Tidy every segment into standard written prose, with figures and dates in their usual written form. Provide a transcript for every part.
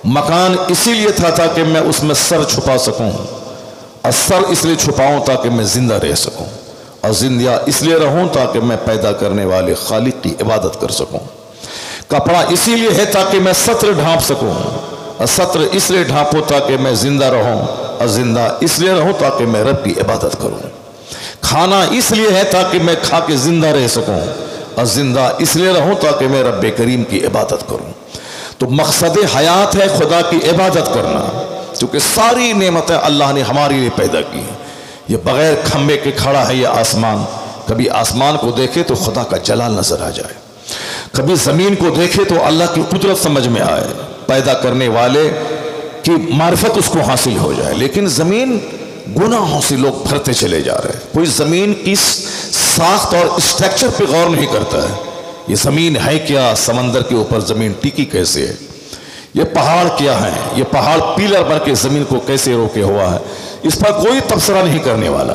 مکان اسی لیے تھا تاکہ میں اس میں سر چھپا سکوں، اور سر اس لیے چھپاؤں تاکہ میں زندہ رہ سکوں، اور زندہ اس لیے رہوں تاکہ میں پیدا کرنے والے خالق کی عبادت کر سکوں۔ کپڑا اسی لیے ہے تاکہ میں ستر ڈھانپ سکوں، اور ستر اس لیے ڈھانپوں تاکہ میں زندہ رہوں، اور زندہ اس لیے رہوں تاکہ میں رب کی عبادت کروں۔ کھانا اس لیے ہے تاکہ میں کھا کے زندہ رہ سکوں، اور زندہ اس لیے رہوں تاکہ میں رب کریم کی عبادت کروں۔ تو مقصد حیات ہے خدا کی عبادت کرنا، کیونکہ ساری نعمتیں اللہ نے ہمارے لیے پیدا کی ہیں۔ یہ بغیر کھمبے کے کھڑا ہے یہ آسمان، کبھی آسمان کو دیکھے تو خدا کا جلال نظر آ جائے، کبھی زمین کو دیکھے تو اللہ کی قدرت سمجھ میں آئے، پیدا کرنے والے کی معرفت اس کو حاصل ہو جائے۔ لیکن زمین گناہوں سے لوگ بھرتے چلے جا رہے ہیں، کوئی زمین کی ساخت اور اسٹرکچر پہ غور نہیں کرتا ہے۔ یہ زمین ہے کیا؟ سمندر کے اوپر زمین ٹکی کیسے ہے؟ یہ پہاڑ کیا ہے؟ یہ پہاڑ پیلر بن کے زمین کو کیسے روکے ہوا ہے؟ اس پر کوئی تبصرہ نہیں کرنے والا۔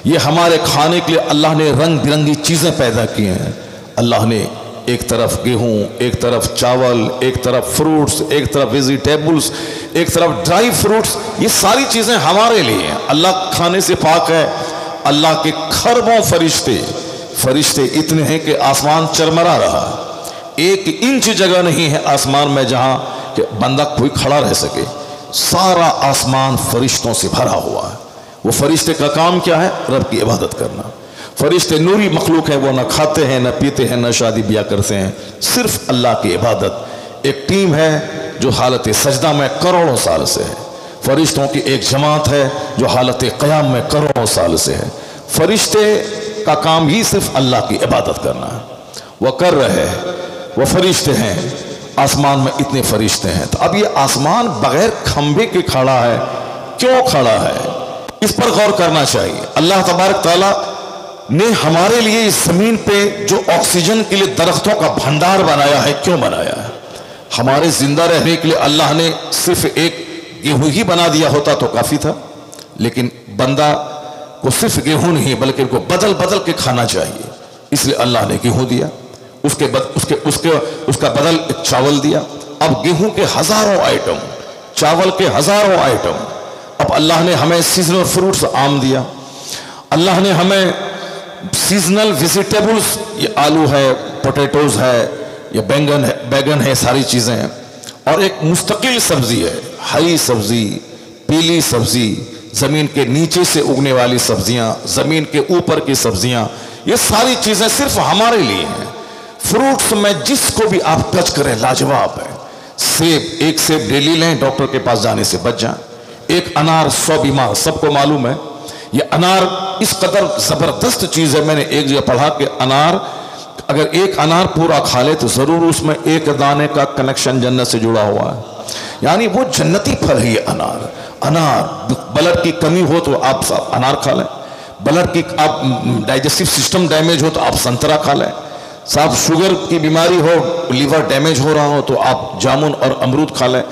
یہ ہمارے کھانے کے لیے اللہ نے رنگ برنگی چیزیں پیدا کی ہیں۔ اللہ نے ایک طرف گیہوں، ایک طرف چاول، ایک طرف فروٹس، ایک طرف ویجیٹیبلز، ایک طرف ڈرائی فروٹس، یہ ساری چیزیں ہمارے لیے ہیں۔ اللہ کھانے سے پاک ہے۔ اللہ کے کھربوں فرشتے اتنے ہیں کہ آسمان چرمرا رہا، ایک انچ جگہ نہیں ہے آسمان میں جہاں کہ بندہ کوئی کھڑا رہ سکے، سارا آسمان فرشتوں سے بھرا ہوا ہے۔ وہ فرشتے کا کام کیا ہے؟ رب کی عبادت کرنا۔ فرشتے نوری مخلوق ہیں، وہ نہ کھاتے ہیں، نہ پیتے ہیں، نہ شادی بیاہ کرتے ہیں، صرف اللہ کی عبادت۔ ایک ٹیم ہے جو حالت سجدہ میں کروڑوں سال سے ہے، فرشتوں کی ایک جماعت ہے جو حالت قیام میں کروڑوں سال سے ہے۔ فرشتے کا کام ہی صرف اللہ کی عبادت کرنا ہے، وہ کر رہے ہیں، وہ فرشتے ہیں۔ آسمان میں اتنے فرشتے ہیں، تو اب یہ آسمان بغیر کھمبے کے کھڑا ہے، کیوں کھڑا ہے؟ اس پر غور کرنا چاہیے۔ اللہ تبارک تعالیٰ نے ہمارے لیے اس زمین پہ جو آکسیجن کے لیے درختوں کا بھنڈار بنایا ہے، کیوں بنایا ہے؟ ہمارے زندہ رہنے کے لیے اللہ نے صرف ایک گیہوں ہی بنا دیا ہوتا تو کافی تھا، لیکن بندہ کو صرف گیہوں نہیں بلکہ ان کو بدل بدل کے کھانا چاہیے، اس لیے اللہ نے گیہوں دیا، اس کا بدل ایک چاول دیا۔ اب گیہوں کے ہزاروں آئٹم، چاول کے ہزاروں آئٹم۔ اب اللہ نے ہمیں سیزنل فروٹس آم دیا، اللہ نے ہمیں سیزنل ویجیٹیبلز، یہ آلو ہے، پوٹیٹوز ہے، یہ بیگن ہے، ساری چیزیں ہیں، اور ایک مستقل سبزی ہے، ہری سبزی، پیلی سبزی، زمین کے نیچے سے اگنے والی سبزیاں، زمین کے اوپر کی سبزیاں، یہ ساری چیزیں صرف ہمارے لیے ہیں۔ فروٹس میں جس کو بھی آپ ٹچ کریں لاجواب ہے۔ سیب، ایک سیب ڈیلی لیں، ڈاکٹر کے پاس جانے سے بچ جائیں۔ ایک انار 100 بیمار، سب کو معلوم ہے۔ یہ انار اس قدر زبردست چیز ہے، میں نے ایک جگہ پڑھا کہ انار اگر ایک انار پورا کھا لے تو ضرور اس میں ایک دانے کا کنیکشن جنت سے جڑا ہوا ہے، یعنی وہ جنتی پھل ہے یہ انار۔ بلڈ کی کمی ہو تو آپ انار کھا لیں، بلڈ کی آپ ڈائجسٹو سسٹم ڈیمیج ہو تو آپ سنترا کھا لیں، صاحب شوگر کی بیماری ہو، لیور ڈیمیج ہو رہا ہو تو آپ جامن اور امرود کھا لیں۔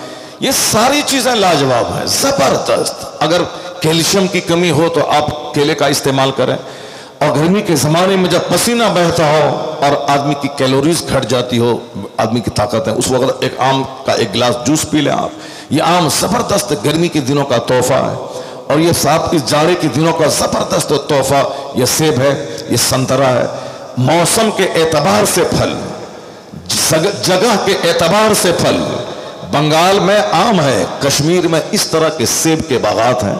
یہ ساری چیزیں لاجواب ہیں، زبردست۔ اگر کیلشیم کی کمی ہو تو آپ کیلے کا استعمال کریں، اور گرمی کے زمانے میں جب پسینہ بہتا ہو اور آدمی کی کیلوریز گھٹ جاتی ہو، آدمی کی طاقت ہے، اس وقت ایک آم کا ایک گلاس جوس پی لیں آپ۔ یہ آم زبردست گرمی کے دنوں کا تحفہ ہے، اور یہ صاحب اس جاڑے کے دنوں کا زبردست تحفہ یہ سیب ہے، یہ سنترا ہے۔ موسم کے اعتبار سے پھل، جگہ کے اعتبار سے پھل، بنگال میں آم ہے، کشمیر میں اس طرح کے سیب کے باغات ہیں،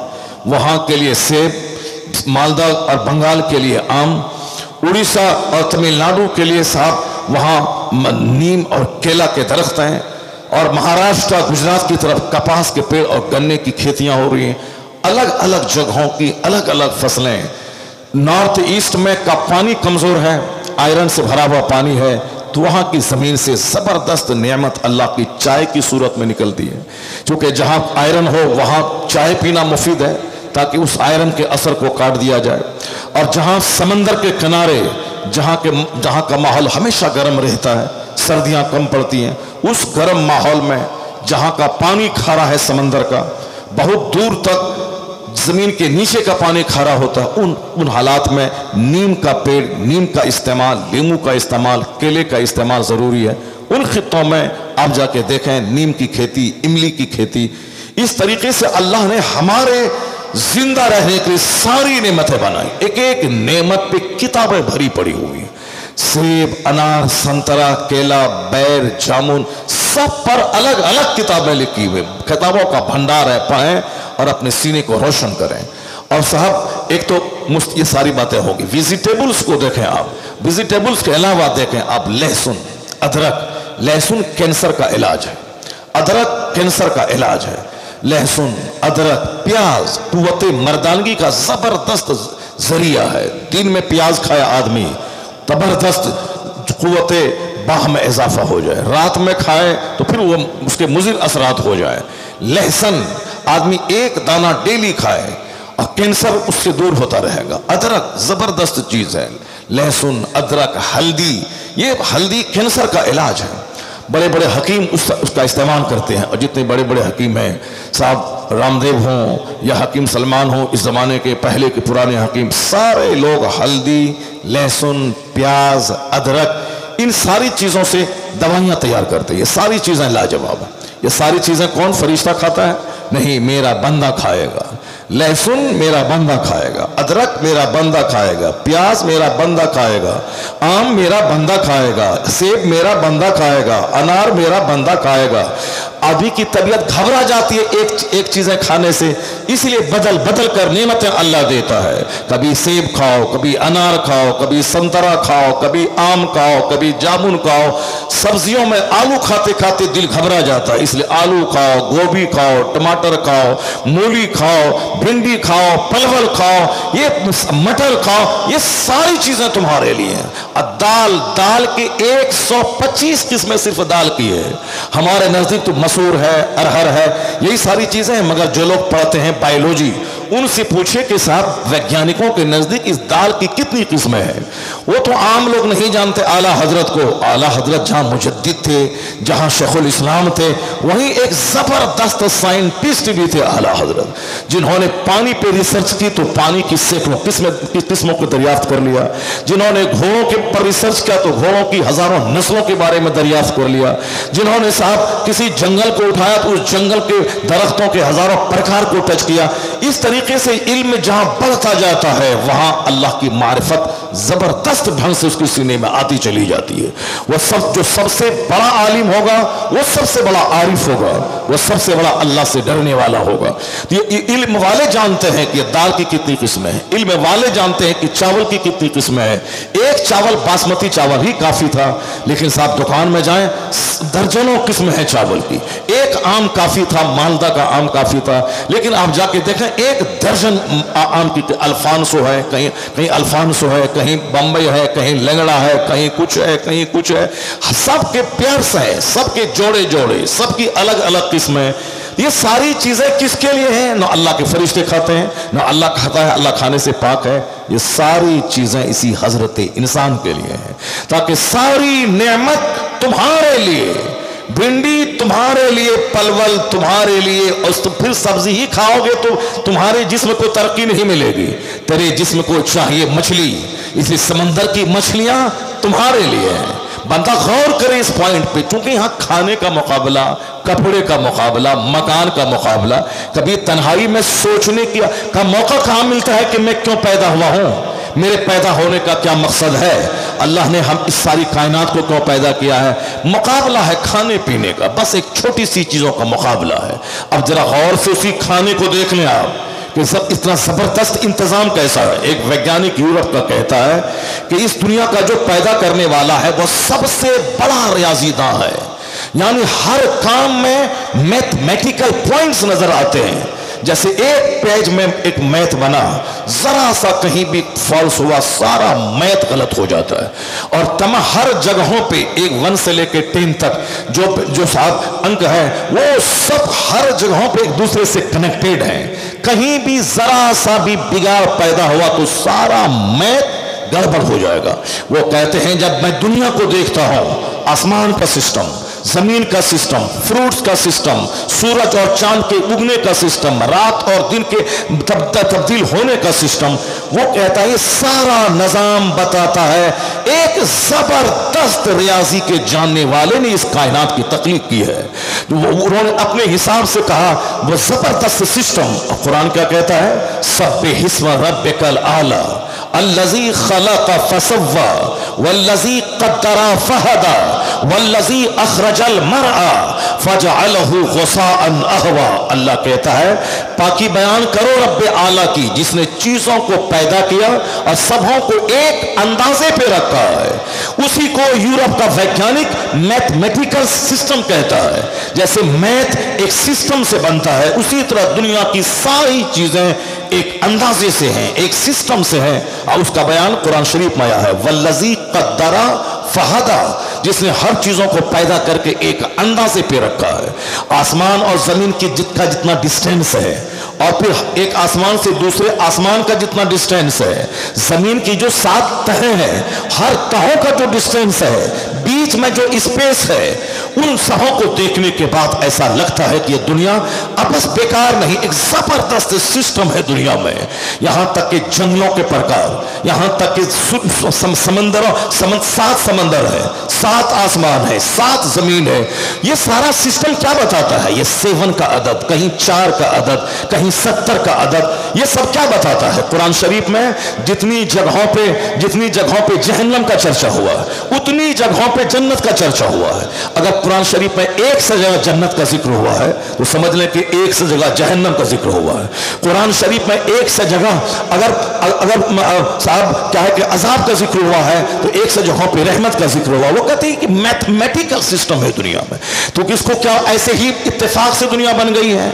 وہاں کے لیے سیب، مالدہ اور بنگال کے لیے آم، اڑیسہ اور تمل ناڈو کے لیے صاحب وہاں نیم اور کیلا کے درخت ہیں، اور مہاراشٹر گجرات کی طرف کپاس کے پیڑ اور گنے کی کھیتیاں ہو رہی ہیں۔ الگ الگ جگہوں کی الگ الگ فصلیں۔ نارتھ ایسٹ میں کا پانی کمزور ہے، آئرن سے بھرا ہوا پانی ہے، تو وہاں کی زمین سے زبردست نعمت اللہ کی چائے کی صورت میں نکلتی ہے، کیونکہ جہاں آئرن ہو وہاں چائے پینا مفید ہے تاکہ اس آئرن کے اثر کو کاٹ دیا جائے۔ اور جہاں سمندر کے کنارے، جہاں کا ماحول ہمیشہ گرم رہتا ہے، سردیاں کم پڑتی ہیں، اس گرم ماحول میں جہاں کا پانی کھارا ہے سمندر کا، بہت دور تک زمین کے نیچے کا پانی کھارا ہوتا ہے، ان حالات میں نیم کا پیڑ، نیم کا استعمال، لیمو کا استعمال، کیلے کا استعمال ضروری ہے۔ उन खित्तों में आप जाके देखें, नीम की खेती, इमली की खेती, इस तरीके से अल्लाह ने हमारे जिंदा रहने के लिए सारी नेमतें बनाई। एक एक नेमत पे किताबें भरी पड़ी हुई, सेब, अनार, संतरा, केला, बैर, जामुन, सब पर अलग अलग किताबें लिखी हुई। किताबों का भंडार है, पढ़ें और अपने सीने को रोशन करें। और साहब एक तो ये सारी बातें होगी। वेजिटेबल्स को देखें आप, वेजिटेबल्स के अलावा देखें आप लहसुन, अदरक। लहसुन कैंसर का इलाज है, अदरक कैंसर का इलाज है। लहसुन, अदरक, प्याज कुव्वते मर्दानगी का जबरदस्त जरिया है। दिन में प्याज खाए आदमी, जबरदस्त कुव्वते बाह में इजाफा हो जाए, रात में खाए तो फिर वो उसके मुज़िर असरात हो जाए। लहसुन आदमी एक दाना डेली खाए और कैंसर उससे दूर होता रहेगा। अदरक जबरदस्त चीज है, लहसुन, अदरक, हल्दी, ये हल्दी कैंसर का इलाज है। बड़े बड़े हकीम उसका इस्तेमाल करते हैं, और जितने बड़े बड़े हकीम हैं, साहब रामदेव हों या हकीम सलमान हों, इस जमाने के पहले के पुराने हकीम, सारे लोग हल्दी, लहसुन, प्याज, अदरक, इन सारी चीजों से दवाइयां तैयार करते हैं। ये सारी चीजें लाजवाब है। ये सारी चीजें कौन फरिश्ता खाता है? नहीं, मेरा बंदा खाएगा। लहसुन मेरा बंदा खाएगा, अदरक मेरा बंदा खाएगा, प्याज मेरा बंदा खाएगा, आम मेरा बंदा खाएगा, सेब मेरा बंदा खाएगा, अनार मेरा बंदा खाएगा। आदमी की तबीयत घबरा जाती है एक चीजें खाने से, इसलिए बदल बदल कर नेमतें अल्लाह देता है। कभी सेब खाओ, कभी अनार खाओ, कभी संतरा खाओ, कभी आम खाओ, कभी जामुन खाओ। सब्जियों में आलू खाते खाते दिल घबरा जाता है, इसलिए आलू खाओ, गोभी खाओ, टमाटर खाओ, मूली खाओ, भिंडी खाओ, परवल खाओ, ये मटर खाओ। ये सारी चीजें तुम्हारे लिए हैं। दाल के 125 किस्में सिर्फ दाल की है। हमारे नजदीक तो मसूर है, अरहर है, यही सारी चीजें हैं। मगर जो लोग पढ़ते हैं बायोलॉजी, उनसे पूछे कि साहब वैज्ञानिकों के नजदीक इस दाल की कितनी किस्में हैं? वो तो आम लोग नहीं जानते आला हजरत को। आला हजरत जहां मुजद्दिद थे, जहां शेखुल इस्लाम थे, वहीं एक जबरदस्त साइंटिस्ट भी थे आला हजरत, जिन्होंने पानी पे रिसर्च की तो पानी की सैकड़ों किस्मों को दरियाफ्त कर लिया। जिन्होंने घोड़ों के पर रिसर्च किया तो घोड़ों की हजारों नस्लों के बारे में दरियाफ्त कर लिया। जिन्होंने साहब किसी जंगल को उठाया तो उस जंगल के दरख्तों के हजारों प्रकार को टच किया। इस तरीके से इल्म जहां बढ़ता जाता है, वहां अल्लाह की मारिफत जबरदस्त ढंग से उसके सीने में आती चली जाती है। वह सब जो सबसे बड़ा आलिम होगा, वो सबसे बड़ा आरिफ होगा, वो सबसे बड़ा अल्लाह से डरने वाला होगा। तो ये इल्म वाले जानते हैं कि दाल की कितनी किस्में हैं, इल्म वाले जानते हैं कि चावल की कितनी किस्में हैं। एक चावल बासमती चावल ही काफी था, लेकिन साहब दुकान में जाएं दर्जनों किस्में हैं चावल की। एक आम काफी था, मालदा का आम काफी था, लेकिन आप जाके देखें एक दर्जन आम की। अल्फांसो है, कहीं अल्फांसो है, कहीं बम्बई है, कहीं लंगड़ा है, कहीं कुछ है, कहीं कुछ है। सबके प्यार से है, सबके जोड़े जोड़े, सबकी अलग अलग किस्में। ये सारी चीजें किसके लिए हैं? ना अल्लाह के फरिश्ते खाते हैं, ना अल्लाह खाता है, अल्लाह खाने से पाक है। ये सारी चीजें इसी हजरत इंसान के लिए हैं, ताकि सारी नेमत तुम्हारे लिए, भिंडी तुम्हारे लिए, पलवल तुम्हारे लिए, और तो फिर सब्जी ही खाओगे तो तुम्हारे जिस्म को तरक्की नहीं मिलेगी। तेरे जिस्म को चाहिए मछली, इसलिए समंदर की मछलियां तुम्हारे लिए हैं। बंदा गौर करे इस पॉइंट पे, क्योंकि यहां खाने का मुकाबला, कपड़े का मुकाबला, मकान का मुकाबला, कभी तन्हाई में सोचने का मौका कहां मिलता है कि मैं क्यों पैदा हुआ हूं, मेरे पैदा होने का क्या मकसद है, अल्लाह ने हम इस सारी कायनात को क्यों पैदा किया है। मुकाबला है खाने पीने का, बस एक छोटी सी चीजों का मुकाबला है। अब जरा गौर से उसी खाने को देख लें आप कि सब इतना जबरदस्त इंतजाम कैसा है। एक वैज्ञानिक यूरोप का कहता है कि इस दुनिया का जो पैदा करने वाला है वो सबसे बड़ा रियाजीदां है, यानी हर काम में मैथमेटिकल पॉइंट्स नजर आते हैं। जैसे एक पेज में एक मैथ बना, जरा सा कहीं भी फॉल्स हुआ, सारा मैथ गलत हो जाता है। और हर जगहों पे एक 1 से लेकर 10 तक जो सात अंक है, वो सब हर जगहों पे एक दूसरे से कनेक्टेड हैं। कहीं भी जरा सा भी बिगाड़ पैदा हुआ तो सारा मैथ गड़बड़ हो जाएगा। वो कहते हैं जब मैं दुनिया को देखता हूं, आसमान का सिस्टम, जमीन का सिस्टम, फ्रूट्स का सिस्टम, सूरज और चांद के उगने का सिस्टम, रात और दिन के तब्दील होने का सिस्टम, वो कहता है ये सारा निजाम बताता है एक जबरदस्त रियाजी के जानने वाले ने इस कायनात की तख्लीक की है। उन्होंने अपने हिसाब से कहा वो जबरदस्त सिस्टम। कुरान क्या कहता है? सब्बिहिस्म रब्बिकल आला अल्लज़ी खलक़ फसव्वा वल्लज़ी क़द्दरा फहदा वल्लज़ी अख़रजल मरआ फजअलहु गुसाअन अहवा। अल्लाह कहता है पाकी बयान करो रब्बे आला की, जिसने चीजों को पैदा किया और सबों को एक अंदाजे पे रखा है। उसी को यूरोप का वैज्ञानिक मैथमेटिकल सिस्टम कहता है। जैसे मैथ एक सिस्टम से बनता है, उसी तरह दुनिया की सारी चीजें एक अंदाजे से हैं, एक सिस्टम से हैं, और उसका बयान कुरान शरीफ में आया है। वल्लज़ी क़द्दरा फहदा, जिसने हर चीजों को पैदा करके एक अंदाजे पे रखा है। आसमान और जमीन की जितना डिस्टेंस है, और फिर एक आसमान से दूसरे आसमान का जितना डिस्टेंस है, जमीन की जो 7 तहें हैं, हर तहों का जो डिस्टेंस है, बीच में जो स्पेस है, उन सबों को देखने के बाद ऐसा लगता है कि ये दुनिया अब बस बेकार नहीं, एक जबरदस्त सिस्टम है दुनिया में। यहां तक कि जंगलों के प्रकार, यहां तक कि समंदरों 7 समंदर है, 7 आसमान है, 7 जमीन है। ये सारा सिस्टम क्या बताता है? ये 7 का अदद, कहीं 4 का अदद, कहीं 70 का अदद, ये सब क्या बताता है? कुरान शरीफ में जितनी जगहों पे जहन्नम का चर्चा हुआ है, उतनी जगहों पे जन्नत का चर्चा हुआ है। अगर कुरान शरीफ में 1 से जगह जन्नत का जिक्र हुआ है तो समझ लें कि 1 से जगह जहन्नम का जिक्र हुआ है। कुरान शरीफ में 1 से जगह अगर साहब क्या है कि अजाब का जिक्र हुआ है तो 1 से जगहों पे रहमत का जिक्र हुआ। वो कहते हैं कि मैथमेटिकल सिस्टम है दुनिया में। तो किसको क्या ऐसे ही इत्तेफाक से दुनिया बन गई है?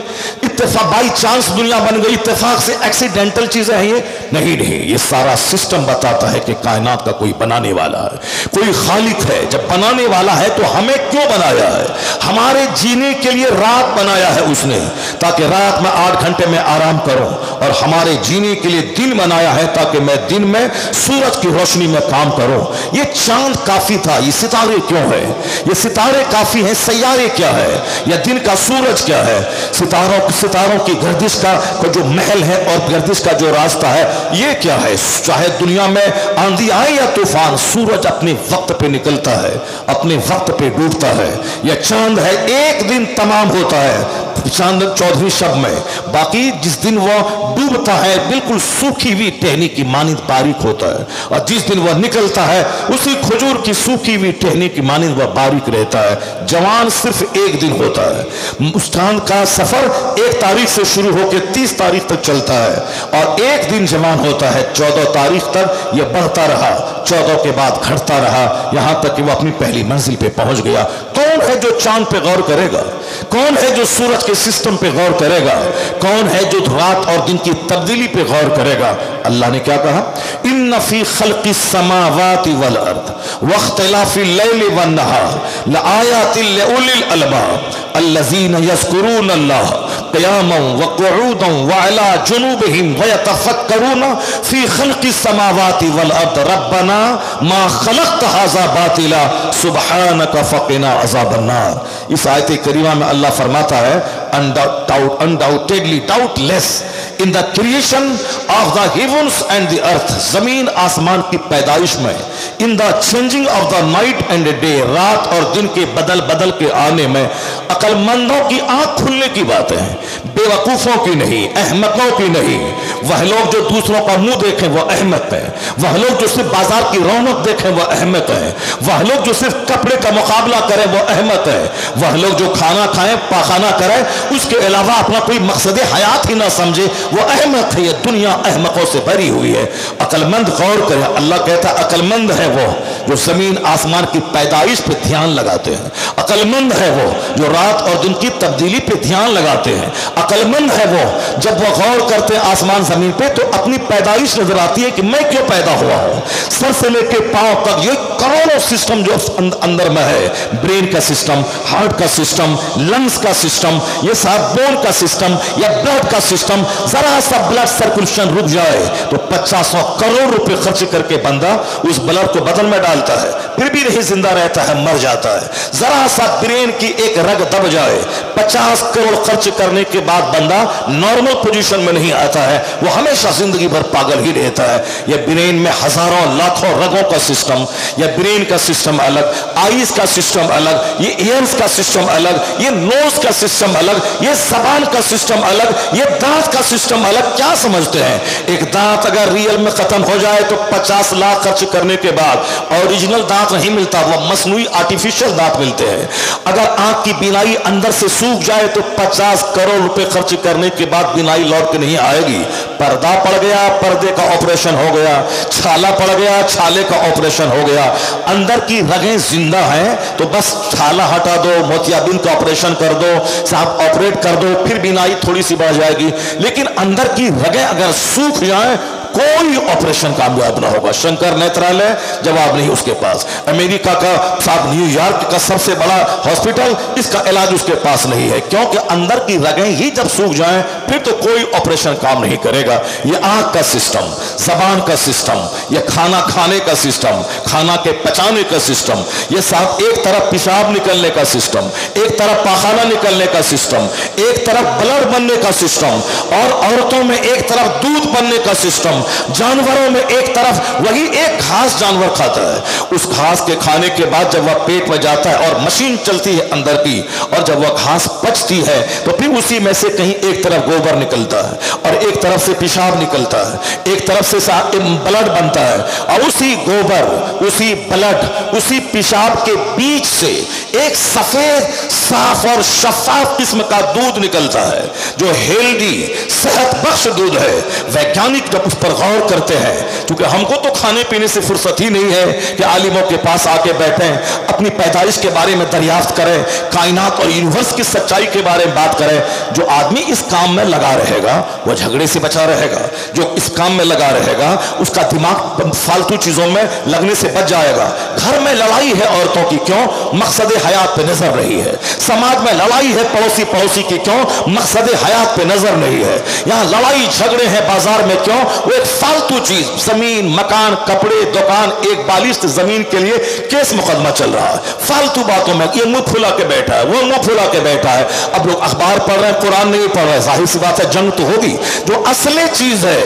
इत्तेफाक बाई चांस दुनिया बन गई, इत्तेफाक से एक्सीडेंटल चीजें हैं ये? नहीं, ये सारा सिस्टम बताता है कि कायनात का कोई बनाने वाला है, कोई खालिक है। जब बनाने वाला है तो हमें क्यों बनाया है? हमारे जीने के लिए रात बनाया है उसने, ताकि रात में 8 घंटे में आराम करूं, और हमारे जीने के लिए दिन बनाया है ताकि मैं दिन में सूरज की रोशनी में काम करूं। ये चांद काफी था, ये सितारे क्यों है? ये सितारे काफी हैं, सैयारे क्या है? या दिन का सूरज क्या है? सितारों की गर्दिश का जो महल है और गर्दिश का जो रास्ता है, ये क्या है? चाहे दुनिया में आंधी आए या तूफान, सूरज अपने वक्त पे निकलता है, अपने वक्त पे डूबता है। या चांद है, एक दिन तमाम होता है चांद 14वीं शब में, बाकी जिस दिन वह डूबता है बिल्कुल सूखी हुई टहनी की मानिंद बारीक होता है, और जिस दिन वह निकलता है उसी खजूर की सूखी हुई टहनी की मानिंद वह बारीक रहता है। जवान सिर्फ एक दिन होता है। उस चांद का सफर 1 तारीख से शुरू होकर 30 तारीख तक चलता है, और एक दिन जवान होता है। 14 तारीख तक यह बढ़ता रहा, 14 के बाद घटता रहा, यहां तक कि वह अपनी पहली मंजिल पे पहुंच गया। कौन है जो चांद पे गौर करेगा? कौन है जो सूरज के सिस्टम पे गौर करेगा? कौन है जो रात और दिन की तब्दीली पे गौर करेगा? अल्लाह ने क्या कहा? इन्न फी खल्क़िस समावाति वल अर्द वख्तिलाफिल लैलि वन नहार लआयातिल लिउलिल अलबाब अल्लज़ीना यज़्कुरूनल्लाह क़ियामन व क़ुऊदन व अला जुनूबिहिम व यतफ़क्करून फी खल्क़िस समावाति वल अर्द रब्बना मा खलक़्त हाज़ा बातिला सुब्हानका फ़क़िना अज़ाबन नार। इस आयत करीमा में अल्लाह फरमाता है undoubtedly, doubtless, in the creation of the heavens and the earth, जमीन आसमान की पैदाइश में, in the changing of the night and the day, रात और दिन के बदल बदल के आने में, अक्लमंदों की आंख खुलने की बातें हैं, बेवकूफों की नहीं, अहमकों की नहीं। वह लोग जो दूसरों का मुंह देखें वो अहमक है, वह लोग जो सिर्फ बाजार की रौनक देखें वो अहमक है, वह लोग जो सिर्फ कपड़े का मुकाबला करें वो अहमक है, वह लोग जो खाना खाएं पाखाना करें उसके अलावा अपना कोई मकसद हयात ही ना समझे वो अहमक है। ये दुनिया अहमकों से भरी हुई है। अक्लमंद गौर करें, अल्लाह कहता है अक्लमंद है वो जो जमीन आसमान की पैदाइश पे ध्यान लगाते हैं, अक्लमंद है वो जो रात और दिन की तब्दीली पे ध्यान लगाते हैं, अक्लमंद है वो जब वो गौर करते हैं आसमान जमीन पे तो अपनी पैदाइश नजर आती है कि मैं क्यों पैदा हुआ हूं, सर से लेके पांव तक ये करोड़ों सिस्टम जो अंदर में है, ब्रेन का सिस्टम, हार्ट का सिस्टम, लंग्स का सिस्टम, ये सब बोन का सिस्टम या ब्लड का सिस्टम, जरा सा ब्लड सर्कुलेशन रुक जाए तो 50 करोड़ रुपए खर्च करके बंदा उस ब्लड को बदन में डालता है, फिर भी नहीं जिंदा रहता है, मर जाता है। जरा सा ब्रेन की एक रग दब जाए, 50 करोड़ खर्च करने के बाद बंदा नॉर्मल पोजीशन में नहीं आता है, वो हमेशा जिंदगी भर पागल ही रहता है। ये ब्रेन में हजारों लाखों रगों का सिस्टम, या ब्रेन का सिस्टम अलग, आईज का सिस्टम अलग, ये ईयर्स का सिस्टम अलग, ये नोज का सिस्टम अलग, ये जबान का सिस्टम अलग, ये दांत का सिस्टम अलग। क्या समझते हैं एक दांत अगर रियल में खत्म हो जाए तो 50 लाख खर्च करने के बाद ओरिजिनल दांत नहीं मिलता, वो मसनूई आर्टिफिशियल दांत मिलते हैं। अगर आंख की बीनाई अंदर से सूख जाए तो 50 करोड़ रुपए खर्च करने के बाद बीनाई लौट के नहीं आएगी। पर्दा पड़ गया, पर्दे का ऑपरेशन हो गया, छाला पड़ गया, छाले का ऑपरेशन हो गया, अंदर की रगें जिंदा हैं तो बस छाला हटा दो, मोतियाबिंद का ऑपरेशन कर दो, साहब ऑपरेट कर दो, फिर बीनाई थोड़ी सी बढ़ जाएगी। लेकिन अंदर की रगें अगर सूख जाएं कोई ऑपरेशन कामयाब ना होगा। शंकर नेत्रालय जवाब नहीं उसके पास। अमेरिका का साहब न्यूयॉर्क का सबसे बड़ा हॉस्पिटल, इसका इलाज उसके पास नहीं है, क्योंकि अंदर की रगें ही जब सूख जाएं फिर तो कोई ऑपरेशन काम नहीं करेगा। ये आंख का सिस्टम, जबान का सिस्टम, ये खाना खाने का सिस्टम, खाना के पचाने का सिस्टम, ये साहब एक तरफ पेशाब निकलने का सिस्टम, एक तरफ पाखाना निकलने का सिस्टम, एक तरफ ब्लड बनने का सिस्टम, और औरतों में एक तरफ दूध बनने का सिस्टम, जानवरों में एक तरफ वही एक घास जानवर खाता है, उस घास के खाने के बाद जब वह पेट में जाता है और मशीन चलती है अंदर की, और जब वह घास पचती है तो फिर उसी में से कहीं एक तरफ गोबर निकलता है और एक तरफ से पेशाब निकलता है, एक तरफ से ब्लड बनता है, और उसी गोबर, उसी ब्लड, उसी पेशाब के बीच से एक सफेद साफ और शफाफ किस्म का दूध निकलता है जो हेल्दी सेहत बख्श दूध है। वैज्ञानिक जब उस पर गौर करते हैं, क्योंकि हमको तो खाने पीने से फुर्सत ही नहीं है कि आलिमों के पास आके बैठें, अपनी पैदाइश के बारे में दरियाफ्त करें, कायनात और यूनिवर्स की सच्चाई के बारे में बात करें। जो आदमी इस काम में लगा रहेगा वो झगड़े से बचा रहेगा, जो इस काम में लगा रहेगा उसका दिमाग फालतू चीजों में लगने से बच जाएगा। घर में लड़ाई है औरतों की, क्यों? मकसद हयात पे नजर नहीं है। समाज में लड़ाई है पड़ोसी पड़ोसी की, क्यों? मकसद हयात पे नजर नहीं है। यहाँ लड़ाई झगड़े हैं बाजार में, क्यों? वो एक फालतू चीज, जमीन, मकान, कपड़े, दुकान, एक बालिश जमीन के लिए केस मुकदमा चल रहा है, फालतू बातों में। ये मुंह फुला के बैठा है, वो मुंह फुला के बैठा है। अब लोग अखबार पढ़ रहे हैं, कुरान नहीं पढ़ रहे, जाहिर सी बात है जंग तो होगी। जो असली चीज है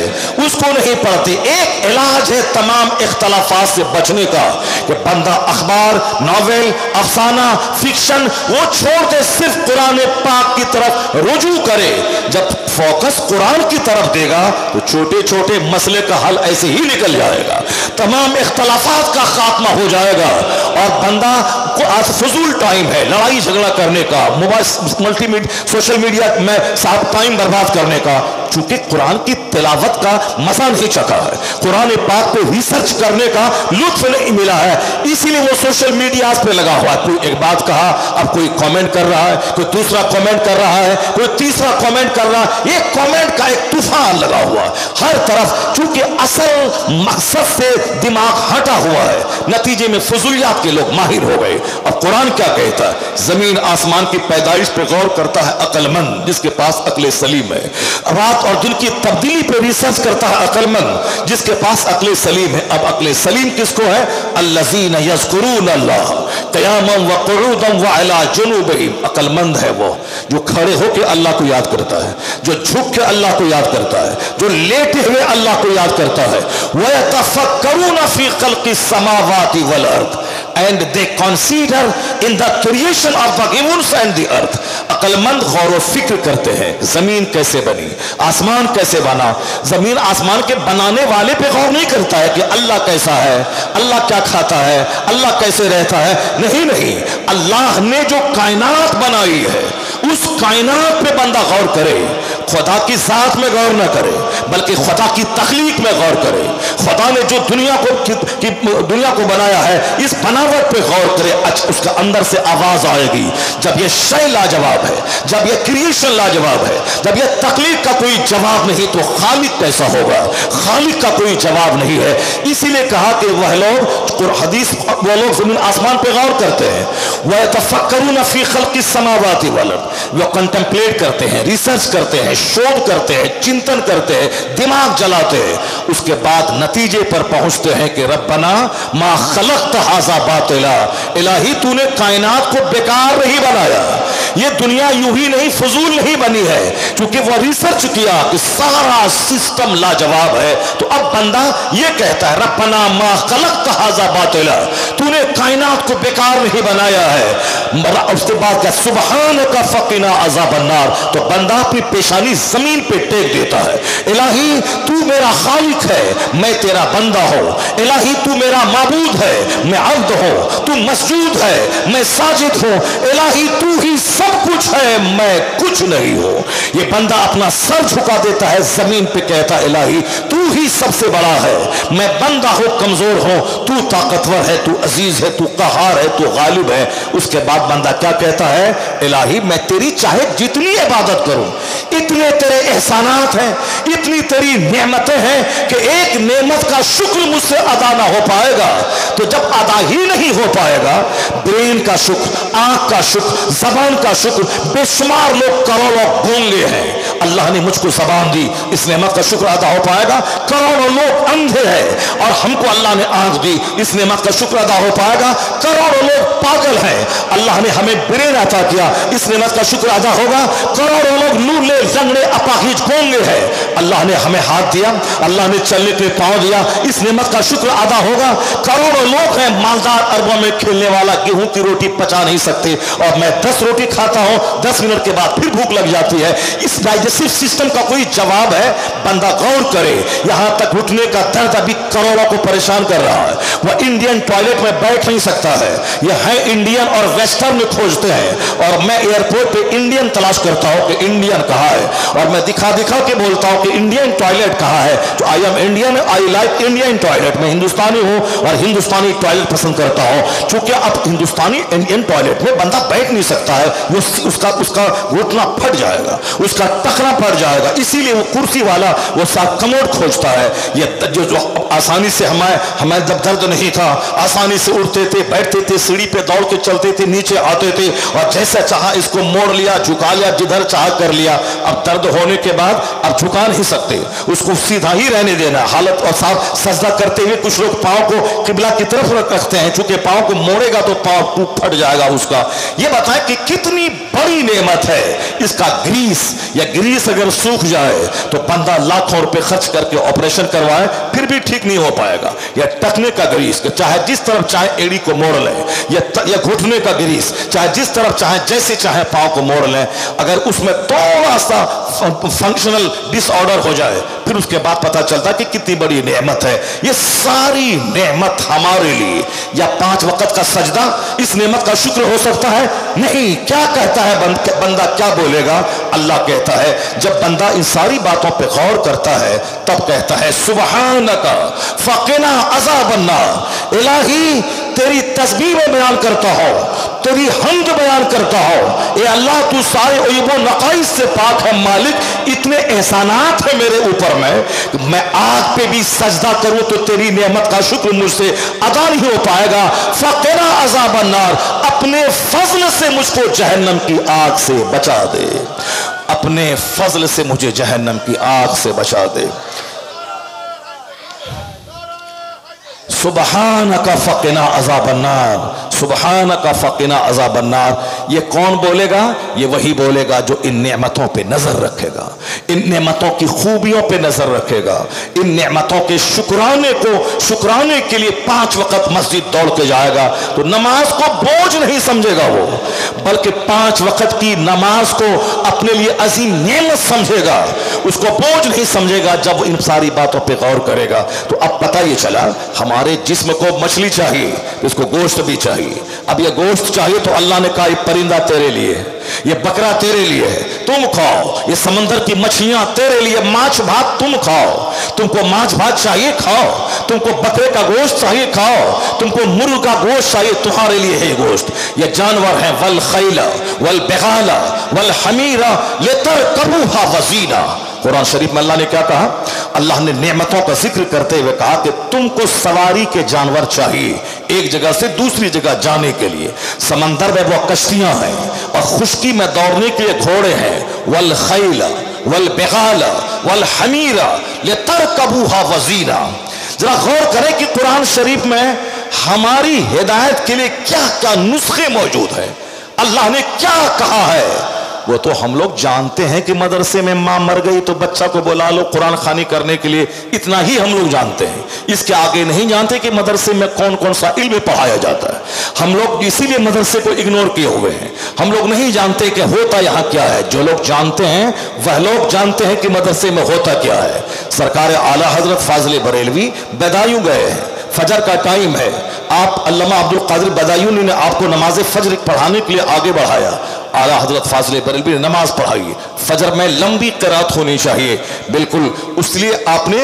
उसको नहीं पढ़ते। एक इलाज है तमाम इख्तलाफात से बचने का कि बंदा अखबार, नॉवेल, अफसाना, फिक्शन वो छोड़ दे, सिर्फ कुरान पाक की तरफ रुजू करे। जब फोकस कुरान की तरफ देगा तो छोटे छोटे मसले का हल ऐसे ही निकल जाएगा, तमाम इख्तलाफात का खात्मा हो जाएगा, और बंदा को आज फजूल टाइम है लड़ाई झगड़ा करने का, मोबाइल सोशल मीडिया में साथ टाइम बर्बाद करने का, चूंकि कुरान की तिलावत का मजा नहीं चखा है, कुरान पाक पे रिसर्च करने का लुत्फ नहीं मिला है, इसीलिए वो सोशल मीडिया पे लगा हुआ है। कोई एक बात कहा, अब कोई कमेंट कर रहा है, कोई दूसरा कमेंट कर रहा है, कोई तीसरा कमेंट कर रहा है, ये कमेंट का एक तूफान लगा हुआ हर तरफ, चूंकि असल मकसद से दिमाग हटा हुआ है, नतीजे में फजूलियात के लोग माहिर हो गए। अब कुरान क्या कहता है? जमीन आसमान की पैदाइश पे गौर करता है अक्लमंद, जिसके पास अक्ल सलीम है। रात और दिन की तब्दीली पे रिसर्च करता है अक्लमंद, जिसके पास अक्ल सलीम है। अब अक्ल सलीम किसको है? अल्लज़ीना यज़कुरून अल्लाह क़ियामन व क़ुऊदन व अला जुनूबिहिम। अक्लमंद है वो जो खड़े होकर अल्लाह को याद करता है, जो झुक के अल्लाह को याद करता है, जो लेटे हुए अल्लाह को याद करता है। व यतफक्करून फी ख़ल्क़ि समावाति वल अर्द, and they consider in the creation of the heavens and the earth। अक्लमंद गौर व फिक्र करते हैं, जमीन कैसे बनी, आसमान कैसे बना। जमीन आसमान के बनाने वाले पे गौर नहीं करता है कि अल्लाह कैसा है, अल्लाह क्या खाता है, अल्लाह कैसे रहता है। नहीं नहीं, अल्लाह ने जो कायनात बनाई है उस कायनात पे बंदा गौर करे। खुदा की जात में गौर न करे बल्कि खुदा की तख्लीक में गौर करे। खुदा ने जो दुनिया को बनाया है इस बनावट पे गौर करे। उसका अंदर से आवाज आएगी, जब ये शय लाजवाब है, जब ये क्रिएशन लाजवाब है, जब ये तख्लीक का कोई जवाब नहीं तो खालिक कैसा होगा? खालिक का कोई जवाब नहीं है। इसीलिए कहा कि वह लोग हदीस वो लोग जमीन आसमान पे गौर करते हैं, वह तफक्करून फी खल्क़ि समावाति वल अर्द, वो कंटेम्पलेट करते हैं, रिसर्च करते हैं, शोध करते हैं, चिंतन करते हैं, दिमाग जलाते हैं, उसके बाद नतीजे पर पहुंचते हैं कि रब्बना मा खलक़्त हाज़ा बातिला, इलाही तूने कायनात को बेकार नहीं बनाया, ये दुनिया यूं ही नहीं फजूल नहीं बनी है। क्योंकि वह रिसर्च किया कि सारा सिस्टम लाजवाब है, तो अब बंदा ये कहता है रब्बना मा खलक़्त हाज़ा बातिला, तूने कायनात को बेकार नहीं बनाया है। उसके बाद क्या सुबहानका फ़क़िना अज़ाबन्नार, तो बंदा अपनी पेशानी जमीन पे टेक देता है, इलाही तू मेरा खालिक है, मैं तेरा बंदा हूँ, इलाही तू मेरा माबूद है, मैं अब्द हूँ, तू मसजूद है, मैं साजिद हूँ, इलाही तू ही सब कुछ है, मैं कुछ नहीं हूँ। ये बंदा अपना सर झुका देता है जमीन पे, कहता है इलाही तू ही सबसे बड़ा है, मैं बंदा हूँ, कमजोर हूँ, तू ताकतवर है, तू अजीज है, तू कहार है, तू गालिब है। उसके बाद बंदा क्या कहता है? इलाही मैं तेरी चाहे जितनी इबादत करूं, इतने तेरे एहसानात हैं, इतनी तेरी नेमतें हैं कि एक नेमत का शुक्र मुझसे अदा ना हो पाएगा। तो जब अदा ही नहीं हो पाएगा, ब्रेन का शुक्र, आंख का शुक्र, जबान का शुक्र, बेशुमार लोग करोड़ों गूंगे हैं, अल्लाह ने मुझको जबान दी, इस नेमत का शुक्र अदा हो पाएगा? करोड़ों लोग अंधे हैं और हमको अल्लाह ने आंख दी, इस नेमत का शुक्र अदा हो पाएगा? करोड़ों लोग पागल हैं, अल्लाह ने हमें ब्रेन अता किया, इस नेमत का शुक्र अदा होगा? करोड़ों लोग लूले लंगड़े अपाहिज गूंगे हैं, अल्लाह ने हमें हाथ दिया, अल्लाह ने चलने के पांव दिया, इस नेमत का शुक्र अदा होगा? करोड़ों लोग हैं मालदार अरबों में खेलने वाला, गेहूं की रोटी पचा नहीं सकते, और मैं 10 रोटी खाता हूं, 10 मिनट के बाद फिर भूख लग जाती है। इस डाइजेस्टिव सिस्टम का कोई जवाब है? बंदा गौर करे, यहां तक घुटने का दर्द अभी करोड़ों को परेशान कर रहा है, वह इंडियन टॉयलेट में बैठ नहीं सकता है। यह है इंडियन और वेस्टर्न में खोजते हैं, और मैं एयरपोर्ट पे इंडियन तलाश करता हूं कि इंडियन कहां है, और मैं दिखा दिखा के बोलता हूं कि इंडियन टॉयलेट कहां है। तो I am Indian, I like Indian toilet, मैं हिंदुस्तानी हूं और हिंदुस्तानी टॉयलेट पसंद करता हूं। चूंकि अब हिंदुस्तानी इंडियन टॉयलेट में बंदा बैठ नहीं सकता है, उसका घुटना फट जाएगा, उसका टखना फट जाएगा, इसीलिए वो कुर्सी वाला वो साथ कमोड खोजता है। ये जो आसानी से हमें जब दर्द नहीं था, आसानी से उठते थे, बैठते थे, सीढ़ी पे दौड़ के चलते थे, नीचे आते थे, और जैसे चाहा इसको मोड़ लिया, झुका लिया, जिधर चाह कर लिया। अब दर्द होने के बाद अब झुका नहीं सकते, उसको सीधा ही रहने देना। हालत और साफ सजदा करते हुए कुछ लोग पांव को किबला की तरफ रखते हैं, चूंकि पांव को मोड़ेगा तो पांव टूट फट जाएगा उसका। ये बताएं कि कितनी बड़ी नेमत है इसका ग्रीस, या ग्रीस अगर सूख जाए तो बंदा लाखों रुपए खर्च करके ऑपरेशन करवाए फिर भी ठीक नहीं हो पाएगा। या टखने का ग्रीस, चाहे जिस तरफ चाहे एड़ी को मोड़ लें, या घुटने का ग्रीस, चाहे जिस तरफ चाहे जैसे चाहे पांव को मोड़ लें, अगर उसमें थोड़ा सा फंक्शनल डिसऑर्डर हो जाए फिर उसके बाद पता चलता कि कितनी बड़ी नेमत है। ये सारी नेमत हमारे लिए, या 5 वक्त का सजदा इस नेमत का शुक्र हो सकता है? नहीं। क्या कहता है बंदा, क्या बोलेगा? अल्लाह कहता है जब बंदा इन सारी बातों पे गौर करता है तब कहता है सुबहानका फ़क़िना अज़ाबन्नार, इलाही तेरी तस्बीह में बयान करता हो, तेरी हम्द बयान करता हो, ए अल्लाह तू सारे अय्यबो नक़ाइस से पाक है मालिक, इतने एहसानात है मेरे ऊपर में, मैं आग पे भी सजदा करूं तो तेरी नेमत का शुक्र मुझसे अदा नहीं हो पाएगा। फ़क़िना अज़ाबन्नार, अपने फजल से मुझको जहन्नम की आग से बचा दे, अपने फजल से मुझे जहन्नम की आग से बचा दे। सुबहानका फ़क़िना अज़ाबन्नार, सुबहानका फ़क़िना अज़ाबन्नार। ये कौन बोलेगा? ये वही बोलेगा जो इन नेमतों पे नजर रखेगा, इन नेमतों की खूबियों पे नजर रखेगा, इन नेमतों के शुक्राने के लिए 5 वक्त मस्जिद दौड़ के जाएगा। तो नमाज को बोझ नहीं समझेगा वो, बल्कि 5 वक्त की नमाज को अपने लिए अजीम नेमत समझेगा, उसको बोझ नहीं समझेगा जब इन सारी बातों पे गौर करेगा। तो अब पता ये चला हमारे जिस्म को मछली चाहिए, इसको गोश्त भी चाहिए। अब ये गोश्त चाहिए तो अल्लाह ने कहा परिंदा तेरे लिए, ये बकरा तेरे लिए है, तुम खाओ, ये समंदर की मछलियां तेरे लिए, माछ भात तुम खाओ, तुमको माछ भात चाहिए खाओ, तुमको बकरे का गोश्त चाहिए खाओ, तुमको मुर्ग का गोश्त चाहिए, तुम्हारे लिए है गोश्त। ये जानवर है, वल खैला वल बिगाला वल हमीरा लितरकबूहा वज़ीना। कुरान शरीफ में अल्लाह ने क्या कहा? अल्लाह ने नेमतों का जिक्र करते हुए कहा कि तुमको सवारी के जानवर चाहिए एक जगह से दूसरी जगह जाने के लिए। समंदर में वो कश्तियां हैं और खुश्की में दौड़ने के लिए घोड़े हैं। वल खैला वल बिगाला वल हमीरा लितरकबूहा वज़ीना। जरा गौर करें कि कुरान शरीफ में हमारी हिदायत के लिए क्या क्या नुस्खे मौजूद हैं, अल्लाह ने क्या कहा है। वो तो हम लोग जानते हैं कि मदरसे में माँ मर गई तो बच्चा को बुला लो कुरान खानी करने के लिए, इतना ही हम लोग जानते हैं। इसके आगे नहीं जानते कि मदरसे में कौन कौन सा इल्म पढ़ाया जाता है। हम लोग इसीलिए मदरसे को इग्नोर किए हुए हैं। हम लोग नहीं जानते कि होता यहाँ क्या है। जो लोग जानते हैं वह लोग जानते हैं कि मदरसे में होता क्या है। सरकार आला हजरत फाजिल बरेलवी बदायूं गए हैं, फजर का टाइम है, आप अल्लामा अब्दुल कादिर बदायूनी ने आपको नमाज फजर पढ़ाने के लिए आगे बढ़ाया। आला हजरत फाजिल बरेलवी ने नमाज पढ़ाई। फजर में लंबी क़िराअत होनी चाहिए, बिल्कुल उसलिए आपने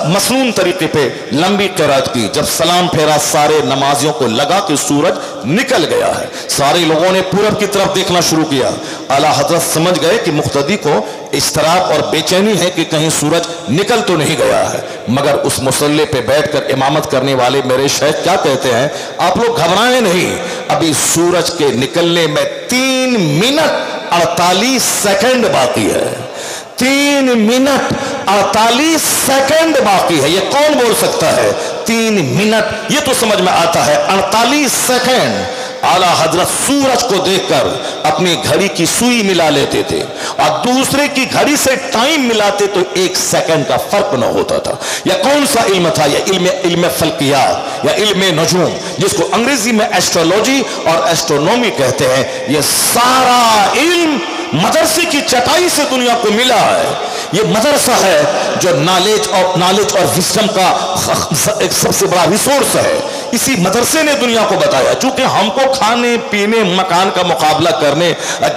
मसनून तरीके पे लंबी क़िराअत की। जब सलाम फेरा सारे नमाजियों को लगा कि सूरज निकल गया है, सारे लोगों ने पूरब की तरफ देखना शुरू किया। आला हजरत समझ गए कि मुक्तदी को इस्तराब और बेचैनी है कि कहीं सूरज निकल तो नहीं गया है। मगर उस मुसल्ले पे बैठकर इमामत करने वाले मेरे शेख क्या कहते हैं, आप लोग घबराएं नहीं, अभी सूरज के निकलने में 3 मिनट 48 सेकंड बाकी है। 3 मिनट 48 सेकंड बाकी है। ये कौन बोल सकता है 3 मिनट? ये तो समझ में आता है 48 सेकंड। आला हजरत सूरज को देखकर अपनी घड़ी की सुई मिला लेते थे और दूसरे की घड़ी से टाइम मिलाते तो 1 सेकंड का फर्क न होता था। यह कौन सा इल्म था? यह इल्म फल्कियात या इल्म नजूम, जिसको अंग्रेजी में एस्ट्रोलॉजी और एस्ट्रोनॉमी कहते हैं। यह सारा इल्म मदरसे की चटाई से दुनिया को मिला है। ये मदरसा है जो नॉलेज और विजडम का एक सबसे बड़ा रिसोर्स है। इसी मदरसे ने दुनिया को बताया। चूंकि हमको खाने पीने मकान का मुकाबला करने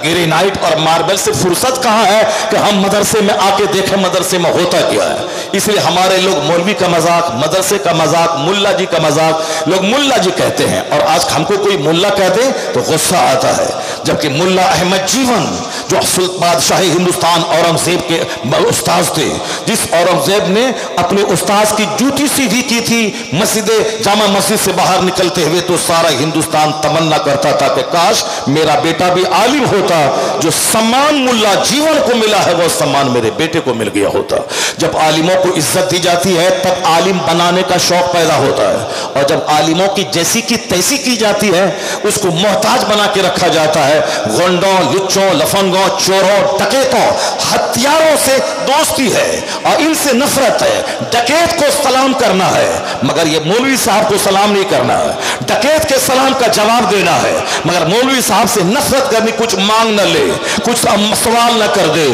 ग्रेनाइट और मार्बल से फुर्सत कहाँ है कि हम मदरसे में आके देखें मदरसे में होता क्या है। इसलिए हमारे लोग मौलवी का मजाक, मदरसे का मजाक, मुल्ला जी का मजाक, लोग मुल्ला जी कहते हैं। और आज हमको कोई मुल्ला कह दे तो गुस्सा आता है, जबकि मुल्ला अहमद जीवन जो बादशाही हिंदुस्तान औरंगजेब के उस्ताद थे, जिस औरंगजेब ने अपने उस्ताद की जूती सीधी की थी मस्जिद जामा मस्जिद से बाहर निकलते हुए, तो सारा हिंदुस्तान तमन्ना करता था कि काश मेरा बेटा भी आलिम होता। जो सम्मान मुल्ला जीवन को मिला है वो सम्मान मेरे बेटे को मिल गया होता। जब आलिमों को इज्जत दी जाती है तब आलिम बनाने का शौक पैदा होता है, और जब आलिमों की जैसी की तैसी की जाती है उसको मोहताज बना के रखा जाता है। गुंडों, लुच्चों, लफंगों, चोरों, डकैतों, हथियारों से दोस्ती है और इनसे नफरत है। डकैत को सलाम करना है मगर ये मौलवी साहब को सलाम नहीं करना है। डकैत के सलाम का जवाब देना है मगर मौलवी साहब से नफरत करनी, कुछ मांग न ले, कुछ सवाल न कर दे,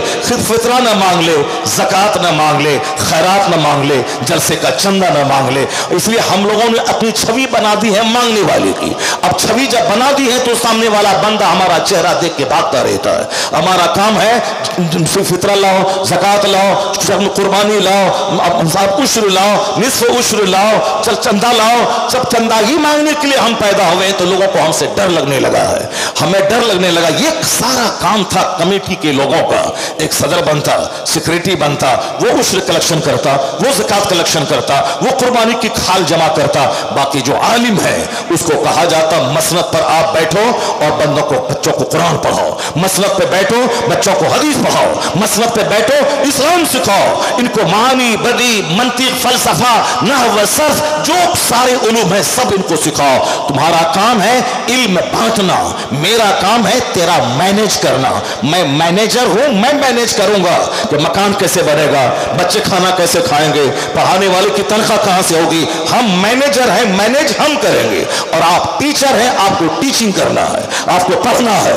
फितरा न मांग ले, ज़कात न मांग ले, खैरात न मांग ले, जलसे का चंदा न मांग ले। इसलिए हम लोगों ने अपनी छवि बना दी है मांगने वाले की। अब छवि जब बना दी है तो सामने वाला बंदा हमारा चेहरा देख के भागता रहता है। हमारा काम है फितरा लाओ, ज़कात लाओ, कुर्बानी लाओ, उश्र लाओ, निस्फ उश्र लाओ, चल चंदा लाओ। सब चंदा ही मांगने के लिए हम पैदा हुए तो लोगों को हमसे डर लगने लगा है, हमें डर लगने लगा। ये सारा काम था कमेटी के लोगों का। एक सदर बनता, सेक्रेटरी बनता, वो उश्र कलेक्शन करता, वो ज़कात कलेक्शन करता, वो कुर्बानी की खाल जमा करता। बाकी जो आलिम है उसको कहा जाता मसनद पर आप बैठो और बच्चों को कुरान पढ़ाओ, मसनद पे बैठो बच्चों को हदीस पढ़ाओ, मसनद पे बैठो इस्लाम सिखाओ, इनको मानी, बदी, मंतिक, फलसफा, नहव, सर्फ, जो सारे उलूम है सब इनको सिखाओ। तुम्हारा काम है इल्म बांटना, मेरा काम है तेरा मैनेज करना। मैं मैनेजर हूं, मैं मैनेज करूंगा कि मकान कैसे बनेगा, बच्चे खाना कैसे खाएंगे, पढ़ाने वाले की तनख्वाह कहां से होगी। हम मैनेजर हैं, मैनेज हम करेंगे। और आप टीचर हैं, आपको टीचिंग करना है, आपको पढ़ना है,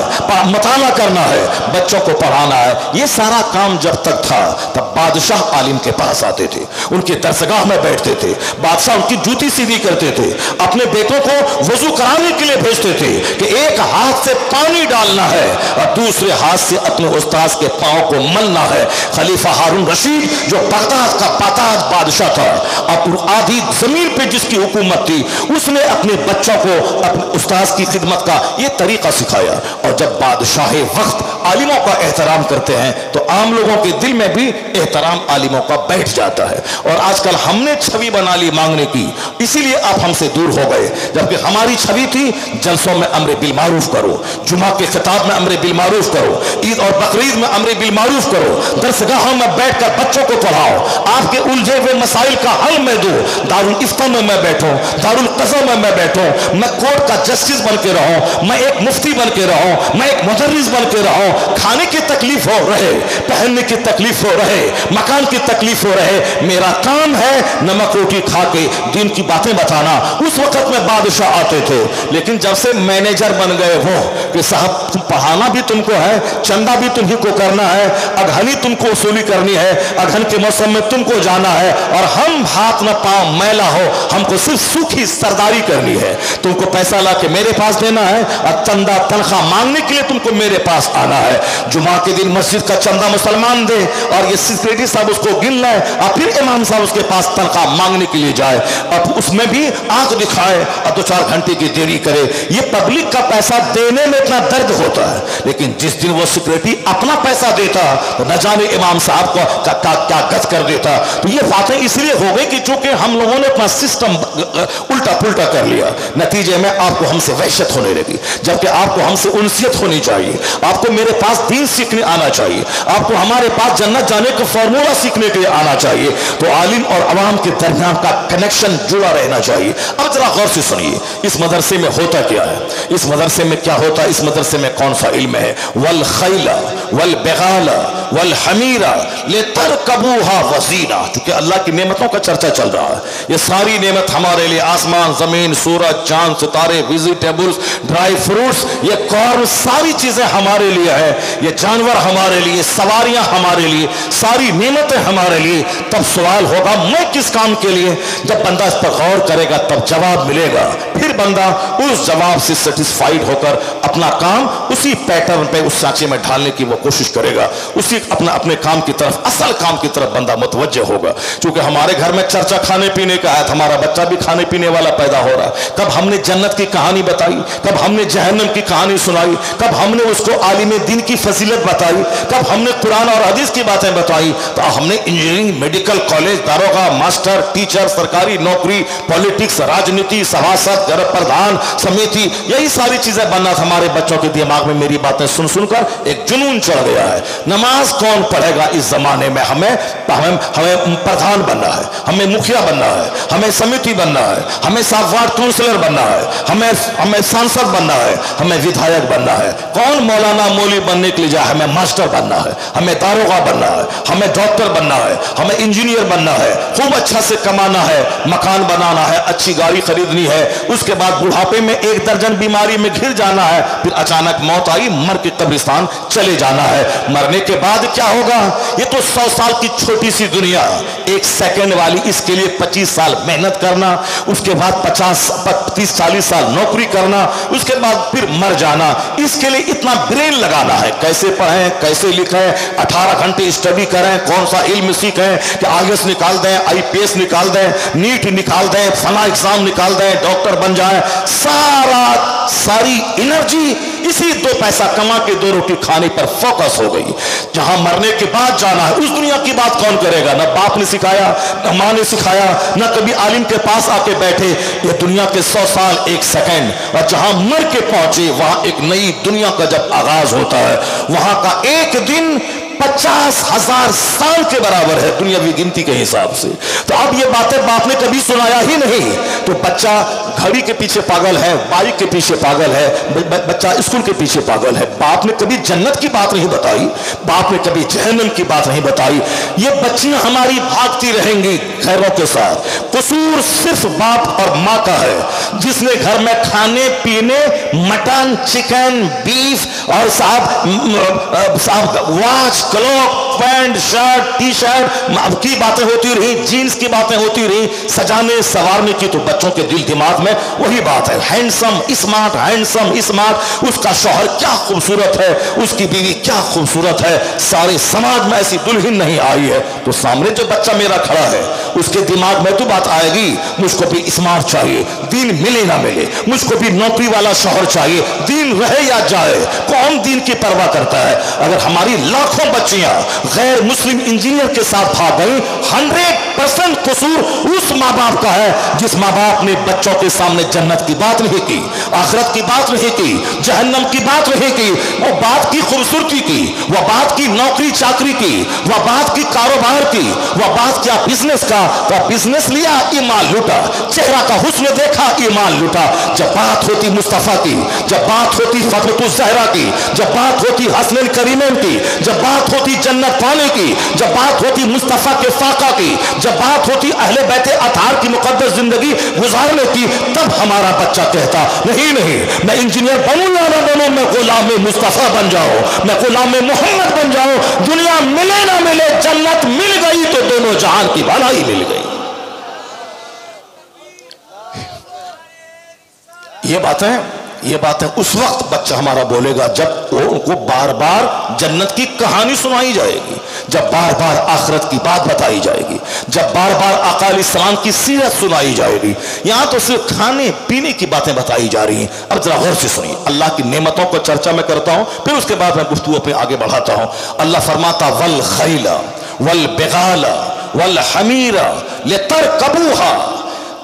मताला करना है, बच्चों को पढ़ाना है। ये सारा काम जब तक था तब बादशाह आलिम के पास आते थे, उनके दरसगाह में बैठते थे, बादशाह उनकी जूती सीधी करते थे, अपने बेटों को वजू कराने के लिए भेजते थे कि एक हाथ से पानी डालना है और दूसरे हाथ से अपने उस्ताद के पांव को मलना है। खलीफा हारून रशीद जो बगदाद का बाताज बादशाह था, और आधी जमीन पे जिसकी हुकूमत थी, उसने अपने बच्चों को अपने उस्ताद की खिदमत का ये तरीका सिखाया। और जब बादशाह वक्त आलिमों का एहतराम करते हैं तो आम लोगों के दिल में भी एहतराम आलिमों का बैठ जाता है। और आजकल हमने छवि बना ली मांगने की, इसीलिए आप हमसे दूर हो गए, जबकि हमारी छवि थी जलसों में अम्र बिल मारूफ करो, जुमा के खिताब में अम्र बिल मारूफ करो, ईद और बकरीद में अम्र बिल मारूफ करो, दरसगाहों में बैठकर बच्चों को पढ़ाओ, आपके उलझे हुए मसाइल का हल मैं दूं, दारुल इफ्ता में मैं बैठूं, दारुल कज़ा में मैं बैठूं, मैं कोर्ट का जस्टिस बन के रहूं, मैं एक मुफ्ती बन के रहूं, मैं एक मुदर्रिस बन के रहूं। खाने की तकलीफ हो रहे, पहनने की तकलीफ हो रहे, मकान की तकलीफ हो रहे, मेरा काम है नमक रोटी खा के दीन की बातें बताना। उस वक्त में बादशाह आते थे, लेकिन जब से मैनेजर बन गए वो कि साहब पढ़ाना भी तुमको है, चंदा भी तुम्ही को करना है, अघनी तुमको वसूली करनी है, अघन के मौसम में तुमको जाना है, और हम हाथ न पांव मैला हो, हमको सिर्फ सूखी सरदारी करनी है, तुमको पैसा ला के मेरे पास देना है और चंदा तनख्वाह मांगने के लिए तुमको मेरे पास आना है। जुमा के दिन मस्जिद का चंदा मुसलमान दे और ये सेक्रेटरी साहब उसको गिन लाए और फिर इमाम साहब उसके पास तनख्वाह मांगने के लिए जाए और उसमें भी आंख दिखाए और 2-4 घंटे की देरी करे। ये पब्लिक का पैसा देने में इतना दर्द होता है, लेकिन जिस दिन वो सेक्रेटरी अपना पैसा देता तो न जाने इमाम साहब को क्या गत कर देता। तो ये बातें इसलिए हो गई कि चूंकि हम लोगों ने अपना सिस्टम उल्टा पुल्टा कर लिया, नतीजे में आपको हमसे वहशत होने लगी, जबकि आपको हमसे उनसियत होनी चाहिए, आपको मेरे पास दीन सीखने आना चाहिए, आपको हमारे पास जन्नत जाने का फॉर्मूला सीखने के लिए आना चाहिए। तो आलिम और अवाम के दरमियान का कनेक्शन जुड़ा रहना चाहिए। अब जरा गौर से सुनिए, इस मदरसे में होता क्या है, इस मदरसे में क्या होता है, इस मदरसे में कौन सा इल्म है। वल खैला वल बेगाला वल हमीरा ले तरकबूहा वजीना। चूंकि अल्लाह की नेमतों का चर्चा चल रहा है, ये सारी नेमत हमारे लिए, आसमान जमीन सूरज चांद सितारे वेजिटेबल्स ड्राई फ्रूट्स, ये कॉर्न, सारी चीजें हमारे लिए है, ये जानवर हमारे लिए, सवारियां हमारे लिए, सारी नेमतें हमारे लिए। तब सवाल होगा मैं किस काम के लिए। जब बंदा इस पर गौर करेगा तब जवाब मिलेगा, फिर बंदा उस जवाब से सेटिस्फाइड होकर अपना काम उसी पैटर्न पे उस सांचे में ढालने की वो कोशिश करेगा, उसी अपने काम की तरफ, असल काम की तरफ बंदा मुतवज्जे होगा। क्योंकि हमारे घर में चर्चा खाने पीने का है, हमारा बच्चा भी खाने पीने वाला पैदा हो रहा है। कब हमने जन्नत की कहानी बताई, कब हमने जहन्नम की कहानी सुनाई, कब हमने उसको आलिम दिन की फजीलत बताई, कब हमने कुरान और हदीस की बातें बताई, तो हमने इंजीनियरिंग, मेडिकल कॉलेज, दारोगा, मास्टर, टीचर, सरकारी नौकरी, पॉलिटिक्स, राजनीति, सभासद, घर प्रधान, समिति, यही सारी चीजें बनना था। हमारे बच्चों के दिमाग में मेरी बातें सुन सुनकर एक जुनून चढ़ गया है। नमाज कौन पढ़ेगा इस जमाने में, हमें प्रधान बनना है, हमें मुखिया बनना है, हमें समिति बनना है, हमें सब वार्ड काउंसलर बनना है, हमें सांसद बनना है, हमें विधायक बनना है। कौन मौलाना मौली बनने के लिए जाए, हमें मास्टर बनना है, हमें दारोगा बनना है, हमें डॉक्टर बनना है, हमें इंजीनियर बनना है, खूब अच्छा से कमाना है, मकान बनाना है, अच्छी गाड़ी खरीदनी है, उसके बाद बुढ़ापे में 1 दर्जन बीमारी में घिर जाना है, फिर अचानक मौत आई, मर के कब्रिस्तान चले जाना है। मरने के बाद क्या होगा, ये तो 100 साल की छोटी सी दुनिया, 1 सेकंड वाली, इसके लिए 25 साल मेहनत करना, उसके बाद 30-40 साल नौकरी करना, उसके बाद फिर मर जाना। इसके लिए इतना ब्रेन लगाना है, कैसे पढ़ें, कैसे लिखें, 18 घंटे स्टडी करें, कौन सा इल्म सीखें कि आईएएस निकाल दें, आईपीएस निकाल दें, नीट निकाल दें, फला एग्जाम निकाल दें, डॉक्टर बन जाए। सारी एनर्जी इसी 2 पैसा कमा के 2 रोटी खाने पर फोकस हो गई। जहां मरने के बाद जाना है, उस दुनिया की बात कौन करेगा। ना बाप ने सिखाया, ना मां ने सिखाया, ना कभी आलिम के पास आके बैठे। ये दुनिया के 100 साल 1 सेकंड, और जहां मर के पहुंचे वहां एक नई दुनिया का जब आगाज होता है, वहां का एक दिन 50,000 साल के बराबर है दुनियावी गिनती के हिसाब से। तो अब ये बातें बाप ने कभी सुनाया ही नहीं। तो बच्चा घड़ी के पीछे पागल है, बाइक के पीछे पागल है, बच्चा स्कूल के पीछे पागल है। बाप ने कभी जन्नत की बात नहीं बताई, बाप ने कभी जहन्नम की बात नहीं बताई। ये बच्चियां हमारी भागती रहेंगी खैरों के साथ। कसूर सिर्फ बाप और माँ का है, जिसने घर में खाने पीने, मटन, चिकन, बीफ और साहब watch, clock, pant, shirt, T shirt की बातें होती रही, जीन्स की बातें होती रही, सजाने सवारने की तो बच्चों के दिल दिमाग में वही बात है, हैंडसम स्मार्ट, उसका शौहर क्या खूबसूरत है, उसकी बीवी क्या खूबसूरत है, सारे समाज में ऐसी दुल्हन नहीं आई है। तो सामने जो बच्चा मेरा खड़ा है उसके दिमाग में तो बात आएगी, मुझको भी स्मार्ट चाहिए, दीन मिले ना मिले, मुझको भी नौकरी वाला शौहर चाहिए, दीन रहे या जाए, कौन दीन की परवाह करता है। अगर हमारी लाखों बच्चियां गैर मुस्लिम इंजीनियर के साथ भाग गई, 100% कसूर उस माँ बाप का है जिस माँ बाप ने बच्चों के सामने जन्नत की बात नहीं की, आखिरत की बात नहीं की, जहन्नम की बात नहीं की, वो बात की खूबसूरती की, वह बात की नौकरी चाकरी की, वह बात की कारोबार की, वह बात क्या बिजनेस का, वह बिजनेस लिया ईमान लूटा, चेहरा का हुस्न देखा ईमान लूटा। जब बात होती मुस्तफा की, जब बात होती फतरतुज ज़हरा की, जब बात होती हसनैन करीमैन की, जब बात होती जन्नत पाने की, जब बात होती मुस्तफा के फाका की, जब बात होती अहले बैते अतार की मुकद्दस जिंदगी गुजारने की, तब हमारा बच्चा कहता नहीं मैं इंजीनियर बनूं या ना बनूं, मैं गुलाम मुस्तफा बन जाऊं, मैं गुलाम मोहम्मद बन जाऊं, दुनिया मिले ना मिले, जन्नत मिल गई तो दोनों जहान की भलाई मिल गई। ये बातें उस वक्त बच्चा हमारा बोलेगा जब उनको बार बार जन्नत की कहानी सुनाई जाएगी, जब बार बार आखिरत की बात बताई जाएगी, जब बार बार आका अलैहिस्सलाम की सीरत सुनाई जाएगी। यहां तो सिर्फ खाने पीने की बातें बताई जा रही हैं। अब जरा गौर से सुनिए, अल्लाह की नेमतों को चर्चा में करता हूं, फिर उसके बाद मैं गुफ्तगू अपने आगे बढ़ाता हूं। अल्लाह फरमाता वल खैला वल बिगाला वल हमीरा लितरकबूहा,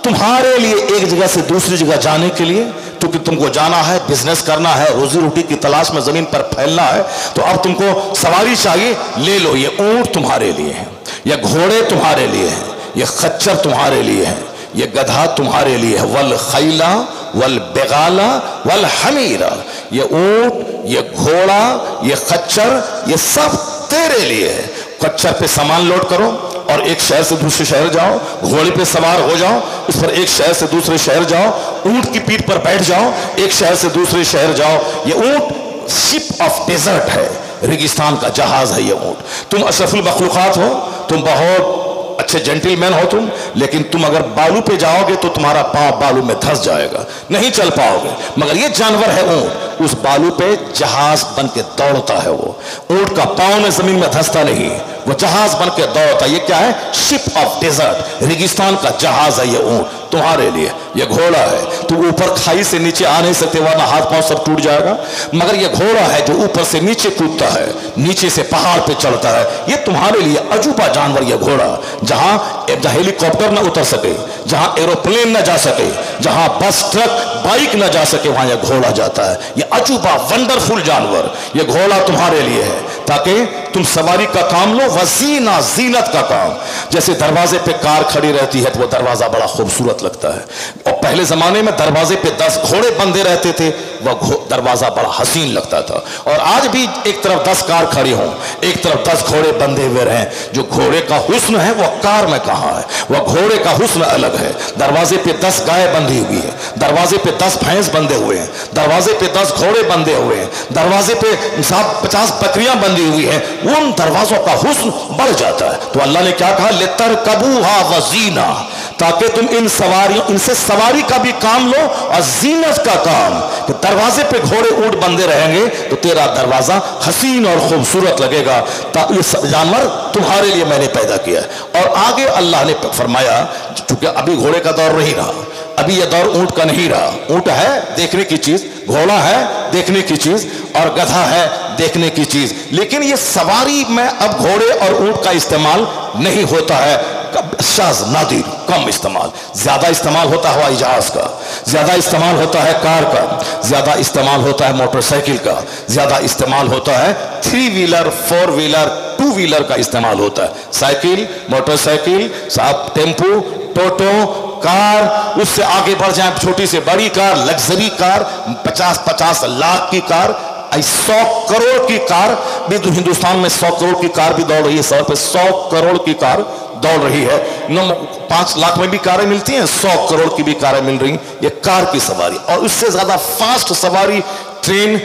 तुम्हारे लिए एक जगह से दूसरी जगह जाने के लिए, क्योंकि तुमको जाना है, बिजनेस करना है, रोजी रोटी की तलाश में जमीन पर फैलना है, तो अब तुमको सवारी चाहिए, ले लो। ये ऊंट तुम्हारे लिए है, ये घोड़े तुम्हारे लिए है, ये खच्चर तुम्हारे लिए है, ये गधा तुम्हारे लिए है। वल खैला वल बेगाला वल हमीरा, ये ऊंट, ये घोड़ा, ये खच्चर, ये सब तेरे लिए है। खच्चर पे सामान लोड करो और एक शहर से दूसरे शहर जाओ, घोड़े पे सवार हो जाओ, उस पर एक शहर से दूसरे शहर जाओ, ऊंट की पीठ पर बैठ जाओ, एक शहर से दूसरे शहर जाओ। ये ऊंट शिप ऑफ डेजर्ट है, रेगिस्तान का जहाज है ये ऊंट। तुम अशरफुल मखलूकात हो, तुम बहुत अच्छे जेंटलमैन हो तुम, लेकिन तुम अगर बालू पे जाओगे तो तुम्हारा पांव बालू में धंस जाएगा, नहीं चल पाओगे। मगर ये जानवर है ऊंट, उस बालू पे जहाज बन के दौड़ता है। वो ऊंट का पांव में जमीन में धंसता नहीं, वो जहाज बन के दौड़ता। ये क्या है? शिप ऑफ डेजर्ट, रेगिस्तान का जहाज है ये ऊंट तुम्हारे लिए। ये घोड़ा है, तुम ऊपर खाई से नीचे आ नहीं सकते वरना हाथ पांव सब टूट जाएगा, मगर ये घोड़ा है जो ऊपर से नीचे कूदता है, नीचे से पहाड़ पे चढ़ता है। ये तुम्हारे लिए अजूबा जानवर ये घोड़ा, जहां हेलीकॉप्टर न उतर सके, जहां एरोप्लेन न जा सके, जहां बस ट्रक बाइक न जा सके, वहां यह घोड़ा जाता है। ये अजूबा वंडरफुल जानवर ये घोड़ा तुम्हारे लिए है, ताकि तुम सवारी का काम लो, वजीना जीनत का काम। जैसे दरवाजे पे कार खड़ी रहती है तो वो दरवाजा बड़ा खूबसूरत लगता है, और पहले जमाने में दरवाजे पे 10 घोड़े बंधे रहते थे, वह दरवाजा बड़ा हसीन लगता था। और आज भी एक तरफ 10 कार खड़ी हों, एक तरफ 10 घोड़े बंधे हुए रहें, जो घोड़े का हुस्न है वह कार में कहाँ है? वह घोड़े का हुस्न अलग है। दरवाजे पे 10 गाय बंधी हुई है, दरवाजे पे 10 भैंस बंधे हुए हैं, दरवाजे पे 10 घोड़े बंधे हुए हैं, दरवाजे पे 50 बकरियां बंधी हुई हैं, उन दरवाजों का हुस्न बढ़ जाता है। तो अल्लाह ने क्या कहा? लितरकबूहा वजीना, ताकि तुम इन सवारियों, इनसे सवारी का भी काम लो और जीनत का काम। तो दरवाजे पे घोड़े ऊंट बंधे रहेंगे तो तेरा दरवाजा हसीन और खूबसूरत लगेगा। ये जानवर तुम्हारे लिए मैंने पैदा किया है। और आगे अल्लाह ने फरमाया, चूंकि अभी घोड़े का दौर नहीं रहा, अभी यह दौर ऊंट का नहीं रहा। ऊंट है देखने की चीज, घोड़ा है देखने की चीज, और गधा है देखने की चीज, लेकिन ये सवारी में अब घोड़े और ऊंट का इस्तेमाल नहीं होता है, शाज़ नादिर, कम इस्तेमाल। ज्यादा इस्तेमाल होता है हवाई जहाज का, ज्यादा इस्तेमाल होता है कार का, ज्यादा इस्तेमाल होता है मोटरसाइकिल का, ज्यादा इस्तेमाल होता है 3 व्हीलर 4 व्हीलर 2 व्हीलर का इस्तेमाल होता है। साइकिल, मोटरसाइकिल, टेम्पो, टोटो, कार, उससे आगे बढ़ जाए छोटी से बड़ी कार, लग्जरी कार, 50-50 लाख की कार, 100 करोड़ की कार भी तो हिंदुस्तान में 100 करोड़ की कार भी दौड़ रही है, 100 करोड़ की कार दौड़ रही है। 5 लाख में भी कारें मिलती हैं, 100 करोड़ की भी कारें मिल रही। ये कार की सवारी, और उससे ज्यादा फास्ट सवारी ट्रेन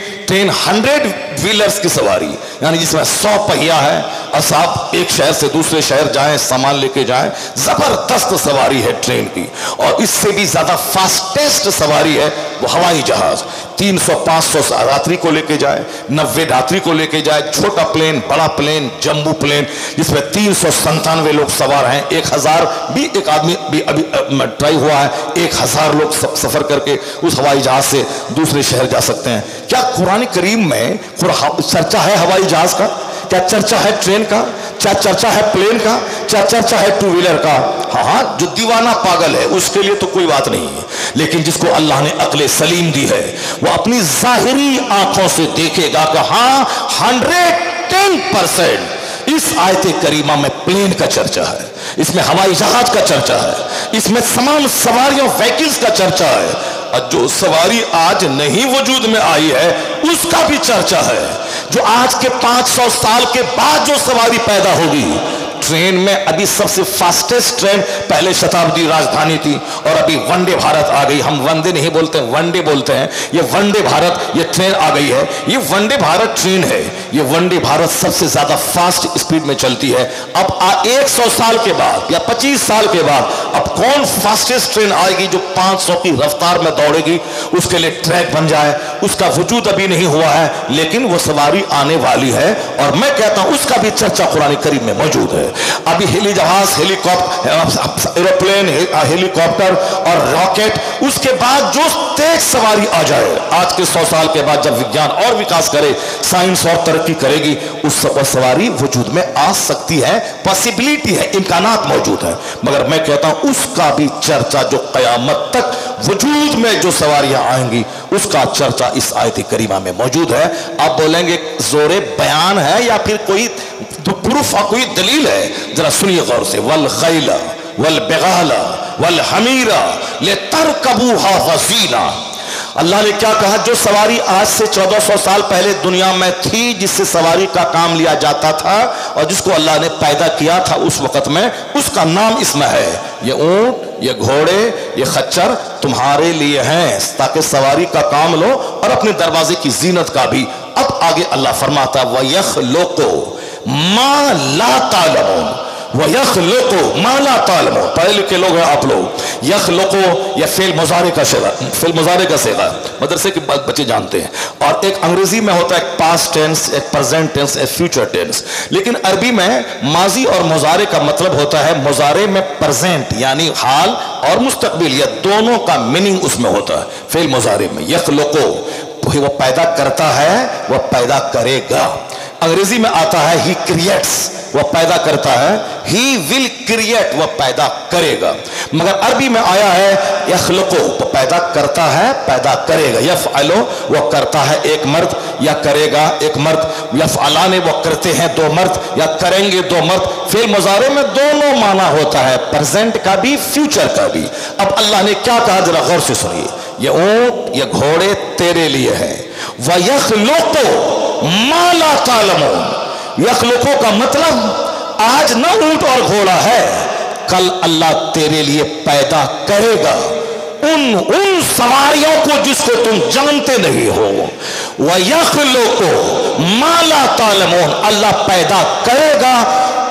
100 व्हीलर्स की सवारी, यानी जिसमें 100 पहिया है, اور صاحب ایک شہر سے دوسرے شہر جائیں, سامان لے کے جائیں, زبردست سواری ہے ٹرین کی. اور اس سے بھی زیادہ فاسٹیسٹ سواری ہے وہ ہوائی جہاز. 300-500 یاتری کو لے کے جائے, 90 یاتری کو لے کے جائے, چھوٹا پلین, بڑا پلین, جمبو پلین جس میں 397 لوگ سوار ہیں. 1000 بھی ایک آدمی بھی ابھی ٹرائی ہوا ہے, 1000 لوگ سفر کر کے اس ہوائی جہاز سے دوسرے شہر جا سکتے ہیں. کیا قرآن کریم میں چرچا ہے ہوائی جہاز کا؟ کیا چرچا ہے ٹرین کا؟ کیا چرچا ہے پلین کا؟ کیا چرچا ہے ٹو ویلر کا؟ ہاں, جو دیوانہ پاگل ہے اس کے لیے تو کوئی بات نہیں ہے, لیکن جس کو اللہ نے عقل سلیم دی ہے وہ اپنی ظاہری آنکھوں سے دیکھے گا کہ ہاں 110% اس آیت کریمہ میں پلین کا چرچا ہے, اس میں ہوائی جہاز کا چرچا ہے, اس میں تمام سواریوں وہیکلز کا چرچا ہے. اور جو سواری آج نہیں وجود میں آئی ہے اس کا بھی چرچا ہے. جو آج کے 500 سال کے بعد جو سواری پیدا ہوگی ٹرین میں, ابھی سب سے فاسٹسٹ ٹرین پہلے شتابدی راجدھانی تھی اور ابھی ونڈے بھارت آ گئی. ہم وندے نہیں بولتے, ونڈے بولتے ہیں. یہ ونڈے بھارت یہ ٹرین آ گئی ہے. یہ ونڈے بھارت ٹرین ہے. یہ ونڈے بھارت سب سے زیادہ فاسٹ اسپیڈ میں چلتی ہے. اب 100 سال کے بعد یا 25 سال کے بعد اب کون فاسٹسٹ ٹرین آئے گی جو 500 کی رفتار میں دوڑے گی؟ اس کے لیے ٹریک بن جائے, اس کا وجود ابھی نہیں ہوا ہے, لیکن وہ سواری آنے والی ہے. اور میں کہتا ہوں اس کا بھی چرچا قرآن کریم میں موجود ہے. ابھی ہیلی جہاز, ایروپلین, ہیلی کاپٹر اور راکٹ, اس کے بعد جو تیز سواری آ جائے آج کے 100 سال کے بعد جب وگیان اور وکاس کرے, سائنس اور ترقی کرے گی, اس سواری وجود میں آ سکتی ہے. پاسبلٹی ہے, امکانات موجود ہیں. مگر میں کہتا ہوں اس کا بھی چرچا جو قیامت تک وجود میں جو سواریاں آئیں گی اس کا چرچا اس آیت کریمہ میں موجود ہے. آپ بولیں گے زور بیان ہے یا پھر کوئی پروف اور کوئی دلیل ہے؟ ذرا سنیے غور سے. والخیل والبغال والحمیر لترکبوها وزینا. اللہ نے کیا کہا؟ جو سواری آج سے 1400 سال پہلے دنیا میں تھی, جس سے سواری کا کام لیا جاتا تھا اور جس کو اللہ نے پیدا کیا تھا اس وقت میں, اس کا نام اس میں ہے. یہ اونٹ, یہ گھوڑے, یہ خچر تمہارے لیے ہیں تاکہ سواری کا کام لو اور اپنے دروازے کی زینت کا بھی. اب آگے اللہ فرماتا وَيَخْلُقُ مَا لَا تَعْلَمُونَ. وَيَخْلُقُ مَا لَا تَعْلَمُونَ. پڑھے لکھے لوگ ہیں آپ لوگ. یخلقو یہ فعل مضارع کا صیغہ مدرسے کے بچے جانتے ہیں. اور ایک انگریزی میں ہوتا ہے ایک پاسٹ ٹینس, ایک پریزنٹ ٹینس, ایک فیوچر ٹینس. لیکن عربی میں ماضی اور مضارع کا مطلب ہوتا ہے, مضارع میں پریزنٹ یعنی حال اور مستقبل, یہ دونوں کا میننگ اس میں ہوتا ہے فعل مضارع میں. یخلقو وہ پیدا کرتا ہے, وہ پیدا کرے گا. انگریزی میں آتا ہے ہی کریٹس, وہ پیدا کرتا ہے. ہی ول کریٹ, وہ پیدا کرے گا. مگر عربی میں آیا ہے یخلقو, وہ پیدا کرتا ہے, پیدا کرے گا. یفعلو وہ کرتا ہے ایک مرد یا کرے گا ایک مرد. یفعلان وہ کرتے ہیں دو مرد یا کریں گے دو مرد. فعل مضارع میں دونوں معنی ہوتا ہے, پریزنٹ کا بھی فیوچر کا بھی. اب اللہ نے کیا کہا ذرا غور سے سنیے. یہ اونٹ, یہ گھوڑے تیرے لیے ہے. وَيَخْلُقُ مَا لَا تَعْلَمُونَ. یخلقو کا مطلب آج نہ اونٹ اور گھوڑا ہے, کل اللہ تیرے لیے پیدا کرے گا ان سواریوں کو جس کو تم جانتے نہیں ہو. وَيَخْلُقُ مَا لَا تَعْلَمُونَ. اللہ پیدا کرے گا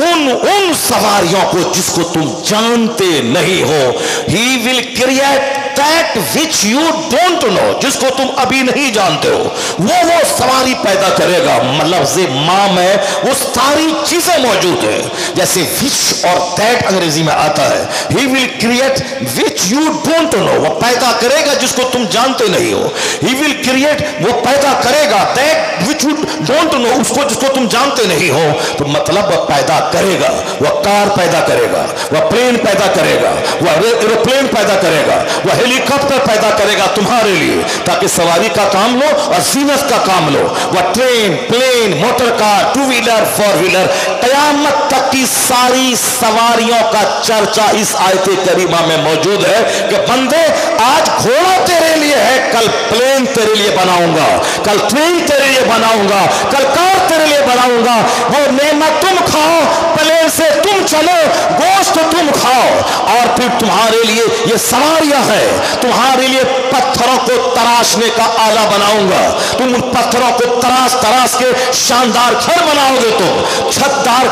ان سواریوں کو جس کو تم جانتے نہیں ہو. He will create that which you don't know, جس کو تم ابھی نہیں جانتے ہو, وہ سواری پیدا کرے گا. لفظ ماں میں وہ ساری چیزیں موجود ہیں, جیسے which اور that انگریزی میں آتا ہے. He will create which you don't know, وہ پیدا کرے گا جس کو تم جانتے نہیں ہو. He will create وہ پیدا کرے گا that which you don't know, اس کو جس کو تم جانتے نہیں ہو. تو مطلب وہ پیدا کرے گا, وہ کار پیدا کرے گا, وہ پلین پیدا کرے گا, وہ ایروپلین پیدا کرے گا, وہ ہیلی کاپٹر پیدا کرے گا تمہارے لیے تاکہ سواری کا کام لو اور زینت کا کام لو. وہ train, plane, motor car, two wheeler, four wheeler, قیامت تک کی ساری سواریوں کا چرچا اس آیت کریمہ میں موجود ہے کہ بندے آج گھوڑا تیرے لیے ہے, کل پلین تیرے لیے بناؤں گا, کل ٹرین تیرے لیے بناؤں گا, کل کار تیرے لیے بناؤں گا. وہ نعمت تم کھاؤ, پلین سے تم چلو, گوشت تم کھاؤ, اور پھر تمہارے لیے یہ سواریاں ہے. تمہارے لیے پتھروں کو تراشنے کا آلہ بناؤں گا. تم ان پتھروں کو تراش کے شاندار گھر بناؤ گے, تم چھتدار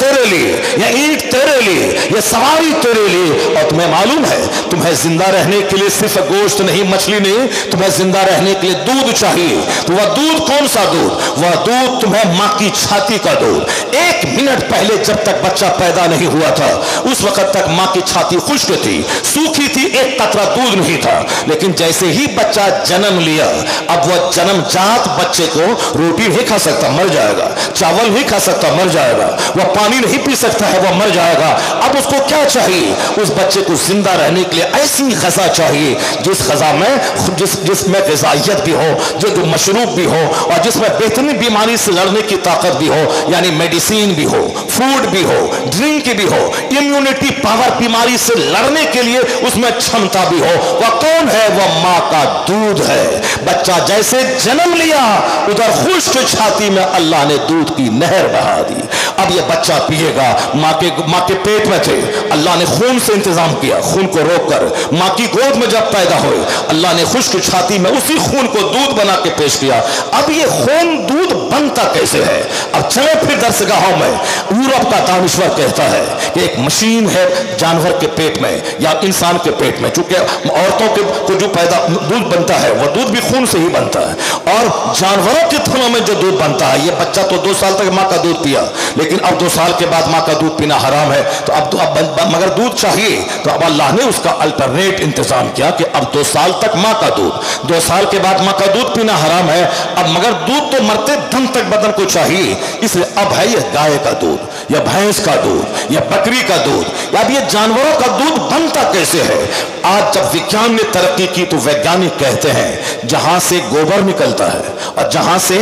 तेरे लिए, ये ईंट तेरे लिए, ये सवारी तेरे लिए। और तुम्हें मालूम है तुम्हें जिंदा रहने के लिए सिर्फ गोश्त नहीं, मछली नहीं, तुम्हें जिंदा रहने के लिए दूध चाहिए। तो वह दूध कौन सा दूध? वह दूध तुम्हें माँ की छाती का दूध। 1 मिनट पहले जब तक बच्चा पैदा नहीं हुआ था उस वक्त तक माँ की छाती खुश्क थी, सूखी थी, एक कतरा दूध नहीं था। लेकिन जैसे ही बच्चा जन्म लिया, अब वह जन्मजात बच्चे को रोटी नहीं खा सकता, मर जाएगा, चावल नहीं खा सकता, मर जाएगा, वह पानी नहीं पी सकता है, वह मर जाएगा। अब उसको क्या चाहिए? उस बच्चे को जिंदा रहने के लिए ऐसी ग़िज़ा चाहिए जिस ग़िज़ा में जिसमें ग़िज़ाइयत भी हो, जो मशरूब भी हो, और जिसमें बेहतरीन बीमारी से लड़ने की ताकत भी हो, यानी मेडिसिन भी हो, फूड भी हो, ड्रिंक भी हो, इम्यूनिटी पावर, बीमारी से लड़ने के लिए उसमें क्षमता भी हो। वह कौन है? वह माँ का दूध है। बच्चा जैसे जन्म लिया उधर खुश्क छाती में अल्लाह ने दूध की नहर बहा दी। अब यह बच्चा पिएगा। माँ के पेट में थे, अल्लाह ने खून से इंतजाम किया, खून को रोककर माँ की गोद में जब पैदा हुए अल्लाह ने खुश्क छाती में उसी खून को दूध बना के पेश किया। अब ये खून दूध बनता कैसे है? अब चले फिर दरसगाहों में। यूरोप का दानिश्वर कहता है कि एक मशीन है जानवर के पेट में या इंसान के पेट में, चूंकि औरतों को जो पैदा दूध बनता है वह दूध भी खून से ही बनता है, और जानवरों के थनों में जो दूध बनता है, ये बच्चा तो 2 साल तक माँ का दूध पिया, लेकिन अब 2 साल के बाद माँ का दूध पीना हराम है। तो अब मगर दूध चाहिए, तो अब अल्लाह ने उसका अल्टरनेट इंतजाम किया कि अब 2 साल तक माँ का दूध, 2 साल के बाद माँ का दूध पीना हराम है। अब मगर दूध तो मरते दम तक बदन को चाहिए, इसलिए अब है ये गाय का दूध या भैंस का दूध या बकरी का दूध। अब ये जानवरों का दूध बनता कैसे है? आज जब विज्ञान ने तरक्की की तो वैज्ञानिक कहते हैं जहां से गोबर निकलता है और जहां से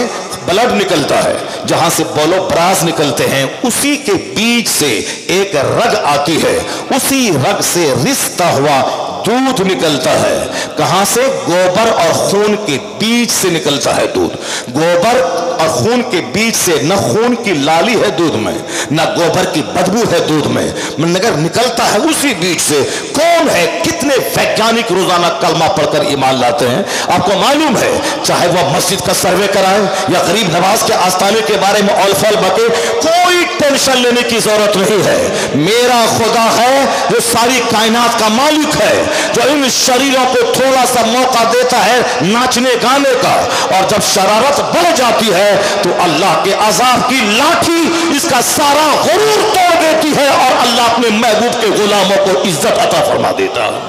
ब्लड निकलता है, जहां से बोलोब्राज निकलते हैं, उसी के बीच से एक रग आती है, उसी रग से रिश्ता हुआ दूध निकलता है। कहां से? गोबर और खून के बीच से निकलता है दूध। गोबर और खून के बीच से न खून की लाली है दूध में, न गोबर की बदबू है दूध में, मगर निकलता है उसी बीच से। कौन है? कितने वैज्ञानिक रोजाना कलमा पढ़कर ईमान लाते हैं। आपको मालूम है, चाहे वह मस्जिद का सर्वे कराए या गरीब नवाज के आस्ताने के बारे में औलफल बके, कोई टेंशन लेने की जरूरत नहीं है। मेरा खुदा है जो सारी कायनात का मालिक है, जो इन शरीरों को थोड़ा सा मौका देता है नाचने गाने का, और जब शरारत बढ़ जाती है तो अल्लाह के अजाब की लाठी इसका सारा गुरूर तोड़ देती है और अल्लाह अपने महबूब के गुलामों को इज्जत अता फरमा देता है।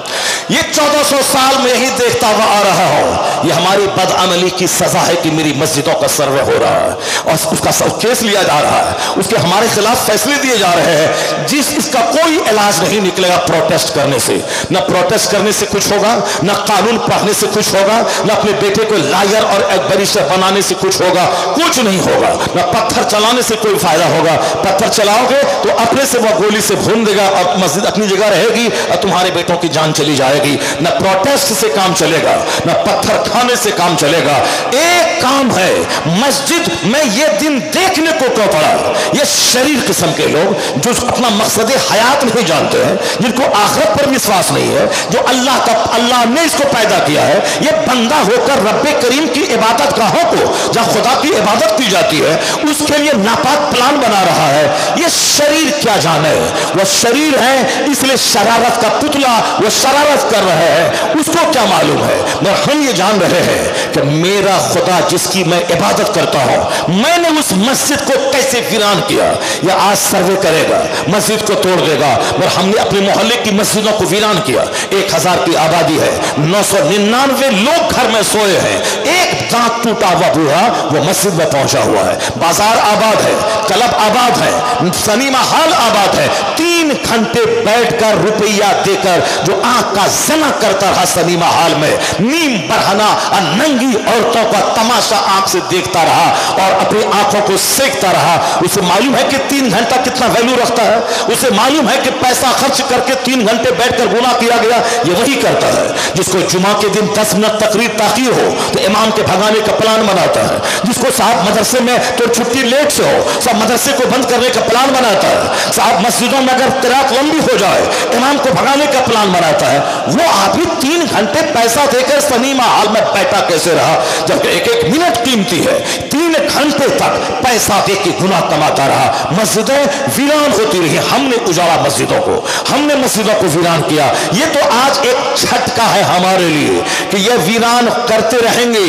ये 1400 साल में ही देखता हुआ आ रहा हो। ये हमारी बदअमली की सजा है कि मेरी मस्जिदों का सर्वे हो रहा है और उसका सब केस लिया जा रहा है, उसके हमारे खिलाफ फैसले दिए जा रहे हैं, इसका कोई इलाज नहीं निकलेगा प्रोटेस्ट करने से। न प्रोटेस्ट करने से कुछ होगा, न कानून पढ़ने से कुछ होगा, न अपने बेटे को लायर और एक बैरिस्टर बनाने से कुछ होगा, कुछ नहीं होगा। न पत्थर चलाने से कोई फायदा होगा। पत्थर चलाओगे तो अपने से वह गोली से भून देगा और मस्जिद अपनी जगह रहेगी और तुम्हारे बेटों की जान चली जाएगी। न प्रोटेस्ट से काम चलेगा, न पत्थर खाने से काम चलेगा। एक काम है, मस्जिद में ये दिन देखने को क्यों पड़ा? ये शरीर किस्म के लोग जो अपना मकसद हयात नहीं जानते हैं, जिनको आखिरत पर विश्वास नहीं है, जो अल्लाह ने इसको पैदा किया है, ये बंदा होकर रब्बे करीम की इबादत गाहों को जहां खुदा की इबादत की जाती है उसके लिए नापाक प्लान बना रहा है। ये शरीर क्या जाने? वह शरीर है, इसलिए शरारत का पुतला वो शरारत कर रहे हैं, उसको क्या मालूम है? मगर हम ये जान रहे हैं कि मेरा खुदा जिसकी मैं इबादत करता हूं, मैंने उस मस्जिद को कैसे वीरान किया। या आज सर्वे करेगा, मस्जिद को तोड़ देगा, मगर हमने अपने मोहल्ले की मस्जिदों को वीरान किया। 1000 की आबादी है, 999 लोग घर में सोए हैं, एक दांत टूटा हुआ बूढ़ा वो मस्जिद में पहुंचा हुआ है। बाजार आबाद है, क्लब आबाद है, सिनेमा हॉल आबाद है। 3 घंटे बैठकर रुपया देकर जो आंख का जना करता रहा सिनेमा हॉल में, नीम बरहना और नंगी औरतों का तमाशा आंख से देखता रहा और अपनी आंखों को सेकता रहा। उसे मालूम है कि 3 घंटा कितना वैल्यू रखता है। उसे मालूम है कि पैसा खर्च करके 3 घंटे बैठकर गुनाह किया गया। ये वही करता है जिसको जुमा के दिन 10 मिनट तकरीर ताखीर हो तो इमाम के भगाने का प्लान बनाता है, जिसको साहब मदरसे में तो छुट्टी लेट से हो सब मदरसे को बंद करने का प्लान बनाता है, साहब मस्जिदों में अगर किरात लंबी हो जाए, इमाम को भगाने का प्लान बनाता है। वो आदमी 3 घंटे पैसा देकर सनीमा हाल में बैठा कैसे रहा, जबकि एक एक मिनट कीमती है। 3 घंटे तक पैसा दे के गुनाह कमाता रहा। मस्जिदें वीरान होती रही, हमने उजाड़ा मस्जिदों को, हमने मस्जिदों को वीरान किया। ये तो आज एक झटका है हमारे लिए कि ये वीरान करते रहेंगे,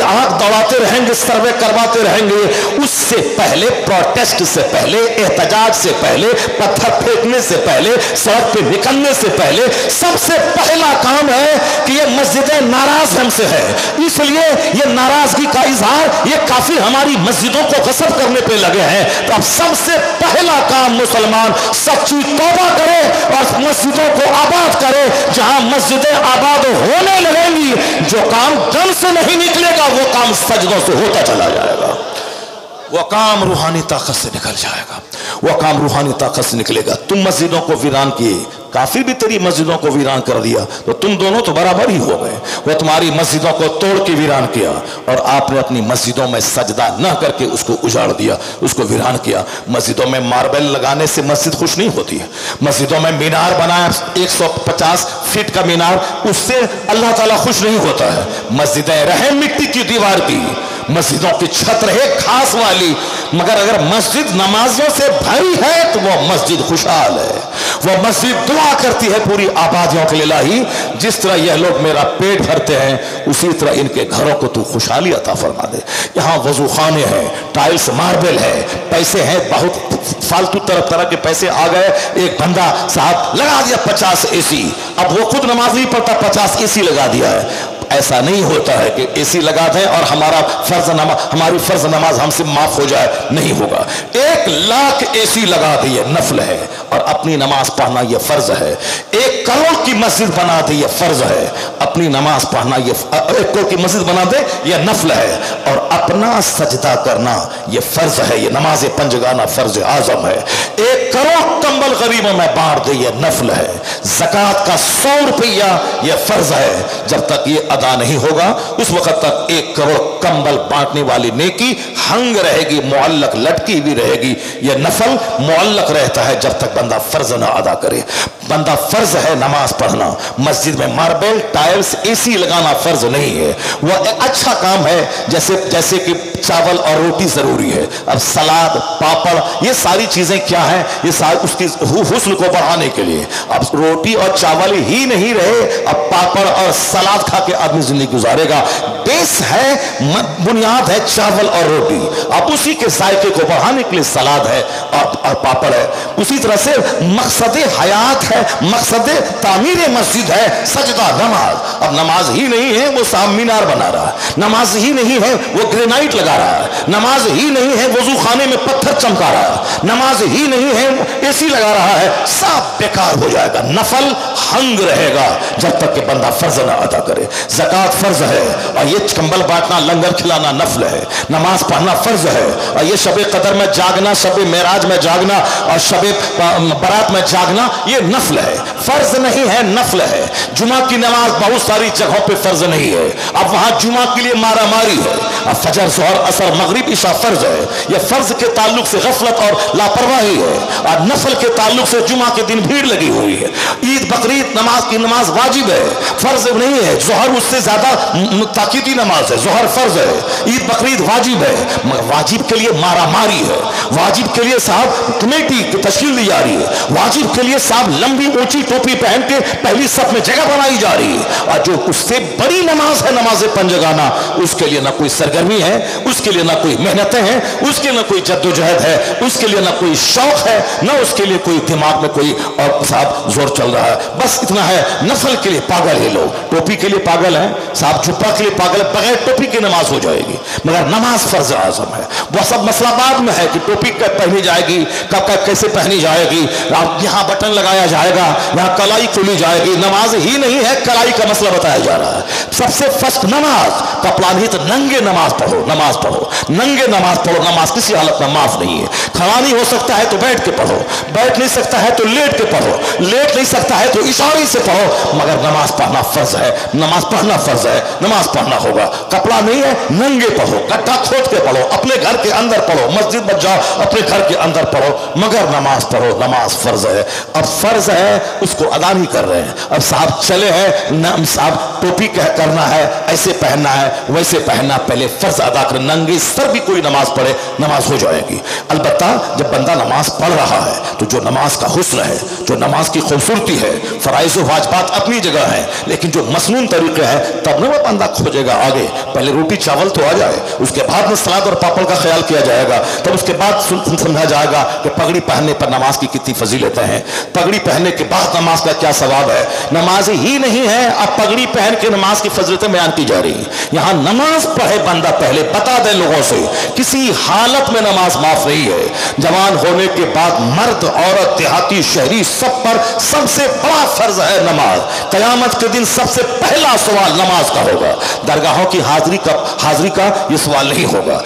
आंख दौड़ाते रहेंगे, सर्वे करवाते रहेंगे। उससे पहले, प्रोटेस्ट से पहले, एहतजाज से पहले, पत्थर फेंकने से पहले, सड़क पे निकलने से पहले सबसे पहला काम है कि ये मस्जिदें नाराज हमसे है, इसलिए ये नाराजगी का इजहार ये काफिर हमारी मस्जिदों को गस्ब करने पे लगे हैं। तो अब सबसे पहला काम मुसलमान सच्ची तौबा करे और मस्जिदों को आबाद करे। जहां मस्जिदें आबाद होने लगेंगी, जो काम गम से नहीं निकलेगा वो काम सजदों से होता चला जाएगा, वो काम रूहानी ताकत से निकल जाएगा, वो काम रूहानी ताकत से निकलेगा। तुम मस्जिदों को वीरान किए, काफिर भी तेरी मस्जिदों को वीरान कर दिया, तो तुम दोनों तो बराबर ही हो गए। वो तुम्हारी मस्जिदों को तोड़ के वीरान किया और आपने अपनी मस्जिदों में सजदा न करके उसको उजाड़ दिया, उसको वीरान किया। मस्जिदों में मार्बल लगाने से मस्जिद खुश नहीं होती है। मस्जिदों में मीनार बनाया 150 फीट का मीनार, उससे अल्लाह ताला खुश नहीं होता है। मस्जिदें रहे मिट्टी की दीवार की, मस्जिदों की छत रहे खास वाली, मगर अगर मस्जिद नमाजियों से भरी है तो वो मस्जिद खुशहाल है, वो मस्जिद दुआ करती है पूरी आबादियों के लिए। इलाही, जिस तरह यह लोग मेरा पेट भरते हैं उसी तरह इनके घरों को तू खुशहाली अता फरमा दे। यहाँ वजू खाने हैं, टाइल्स मार्बल है, पैसे हैं, बहुत फालतू तरह तरह के पैसे आ गए। एक बंदा साहब लगा दिया 50 एसी, अब वो खुद नमाज नहीं पढ़ता, 50 एसी लगा दिया है। ऐसा नहीं होता है कि एसी लगा दें और हमारी फर्ज नमाज हमसे माफ हो जाए, नहीं होगा। 1 लाख एसी लगा दिए नफल है और अपनी नमाज पढ़ना यह फर्ज है। 1 करोड़ की मस्जिद बना दे, यह फर्ज है। अपनी नमाज पढ़ना, ये 1 करोड़ की मस्जिद बना दे, यह नफल है। और अपना सजदा करना यह फर्ज है, यह नमाज पंजगाना फर्ज आजम है। 1 करोड़ कंबल गरीबों में बांट दे, यह नफल है। ज़कात का 100 रुपया यह फर्ज है। जब तक ये अदा नहीं होगा उस वक्त तक 1 करोड़ कंबल बांटने वाली नेकी हंग रहेगी, मुअल्लक लटकी भी रहेगी। यह नफल मुअल्लक रहता है जब तक बंदा फर्ज ना अदा करे। बंदा फर्ज है नमाज पढ़ना, मस्जिद में मार्बल टाइल्स एसी लगाना फर्ज नहीं है। वह एक अच्छा काम है, जैसे कि चावल और रोटी जरूरी है। अब सलाद, पापड़, ये सारी चीजें क्या है, ये सारी उसकी हुस्न को बढ़ाने के लिए। अब रोटी और चावल ही नहीं रहे, अब पापड़ और सलाद खा के आदमी जिंदगी गुजारेगा। बेस है, बुनियाद है चावल और रोटी, अब उसी के जायके को बढ़ाने के लिए सलाद है और पापड़ है। उसी तरह से मकसद हयात है, मकसद तामीर मस्जिद है सजदा नमाज। अब नमाज ही नहीं है वो साम मीनार बना रहा है, नमाज ही नहीं है वो ग्रेनाइट लगा रहा है, नमाज ही नहीं है वजू खाने में पत्थर चमका रहा है, नमाज ही नहीं है एसी लगा रहा है। सब बेकार हो जाएगा, नफल हंग रहेगा जब तक कि बंदा फर्ज ना अदा करे। ज़कात फर्ज है और ये कंबल बांटना, लंगर खिलाना नफल है। नमाज पढ़ना फर्ज है और ये शबे कदर में जागना, शबे मेराज में जागना और शबे बारात में जागना ये नफल है, फर्ज नहीं है, नफल है। जुमा की नमाज बहुत सारी जगहों पे फर्ज नहीं है, अब वहां जुमा के लिए मारा मारी है। अब फजर, जोहर, असर, मगरिब, इशा फर्ज है। यह फर्ज के ताल्लुक से गफलत और लापरवाही है और नफल के ताल्लुक से जुमा के दिन भीड़ लगी हुई है। ईद बकरीद नमाज की नमाज वाजिब है, फर्ज नहीं है। जोहर उससे ज्यादा ताकीदी नमाज है, जोहर फर्ज है, ईद बकरीद वाजिब है। मगर वाजिब के लिए मारा मारी है, वाजिब के लिए साहब कमेटी की तश्कील दी जा रही है, वाजिब के लिए साहब लंबी ऊंची टोपी पहन के पहली सफ में जगह बनाई जा रही है। और जो उससे बड़ी नमाज है नमाज पंजगाना, उसके लिए ना कोई सरगर्मी है, उसके लिए ना कोई मेहनतें हैं, उसके लिए ना कोई जद्दोजहद है, उसके लिए ना कोई शौक है, ना उसके लिए कोई दिमाग में कोई और साहब जोर चल रहा है। बस इतना है, नफल के लिए पागल है लोग, टोपी के लिए पागल है साहब, जुब्बा के लिए पागल है, बगैर टोपी की नमाज हो जाएगी मगर नमाज फर्ज आजम है। वह सब मसला बाद में है कि टोपी कब पहनी जाएगी, कब कैसे पहनी जाएगी, यहाँ बटन लगाया जाएगा, यहाँ कलाई खुली जाएगी। नमाज ही नहीं है, कलाई का मसला बताया जा रहा है। सबसे फर्स्ट नमाज का प्लान ही तो नंगे नमाज पढ़ो, नमाज पढ़ो, नंगे नमाज पढ़ो। नमाज किसी हालत में माफ नहीं है। खड़ा नहीं हो सकता है तो बैठ के पढ़ो, बैठ नहीं सकता है तो लेट के पढ़ो, लेट नहीं सकता है तो इशारे से पढ़ो, मगर नमाज पढ़ना फर्ज है, नमाज पढ़ना फर्ज है, नमाज पढ़ना होगा। कपड़ा नहीं है, नंगे पढ़ो, गड्ढा खोद के पढ़ो, अपने घर के अंदर पढ़ो, मस्जिद में जाओ, अपने घर के अंदर पढ़ो, मगर नमाज पढ़ो। नमाज फर्ज है। अब फर्ज है, उसको अदा नहीं कर रहे हैं। अब साहब चले हैं, साहब टोपी करना है, ऐसे पहनना है, वैसे पहनना, पहले फर्ज अदा कर। नंगे सर भी कोई नमाज पढ़े, नमाज हो जाएगी। अलबत्ता जब बंदा नमाज पढ़ रहा है तो जो नमाज का हुस्न है, जो नमाज की खूबसूरती है, फराइज व वाजिबात अपनी जगह है, लेकिन जो मसनून तरीके हैं तब न वो बंदा खोजेगा आगे। पहले रोटी चावल तो आ जाए, उसके बाद में सलाद और पापड़ का ख्याल किया जाएगा, तब उसके बाद समझा जाएगा कि पगड़ी पहनने पर नमाज की कितनी फजीलतें हैं, पगड़ी पहनने के बाद नमाज का क्या सवाब है। नमाज ही नहीं है, अब पगड़ी पहन के नमाज की फजीलतें बयान की जा रही है। यहाँ नमाज पढ़े बंदा पहले बता दे लोगों से, किसी हालत में नमाज माफ नहीं है। जवान होने के बाद मर्द, औरत, देहाती, शहरी, सब पर सबसे बड़ा फर्ज है नमाज। कयामत के दिन सबसे पहला सवाल नमाज का होगा। दरगाहों की हाजिरी का ये सवाल नहीं होगा,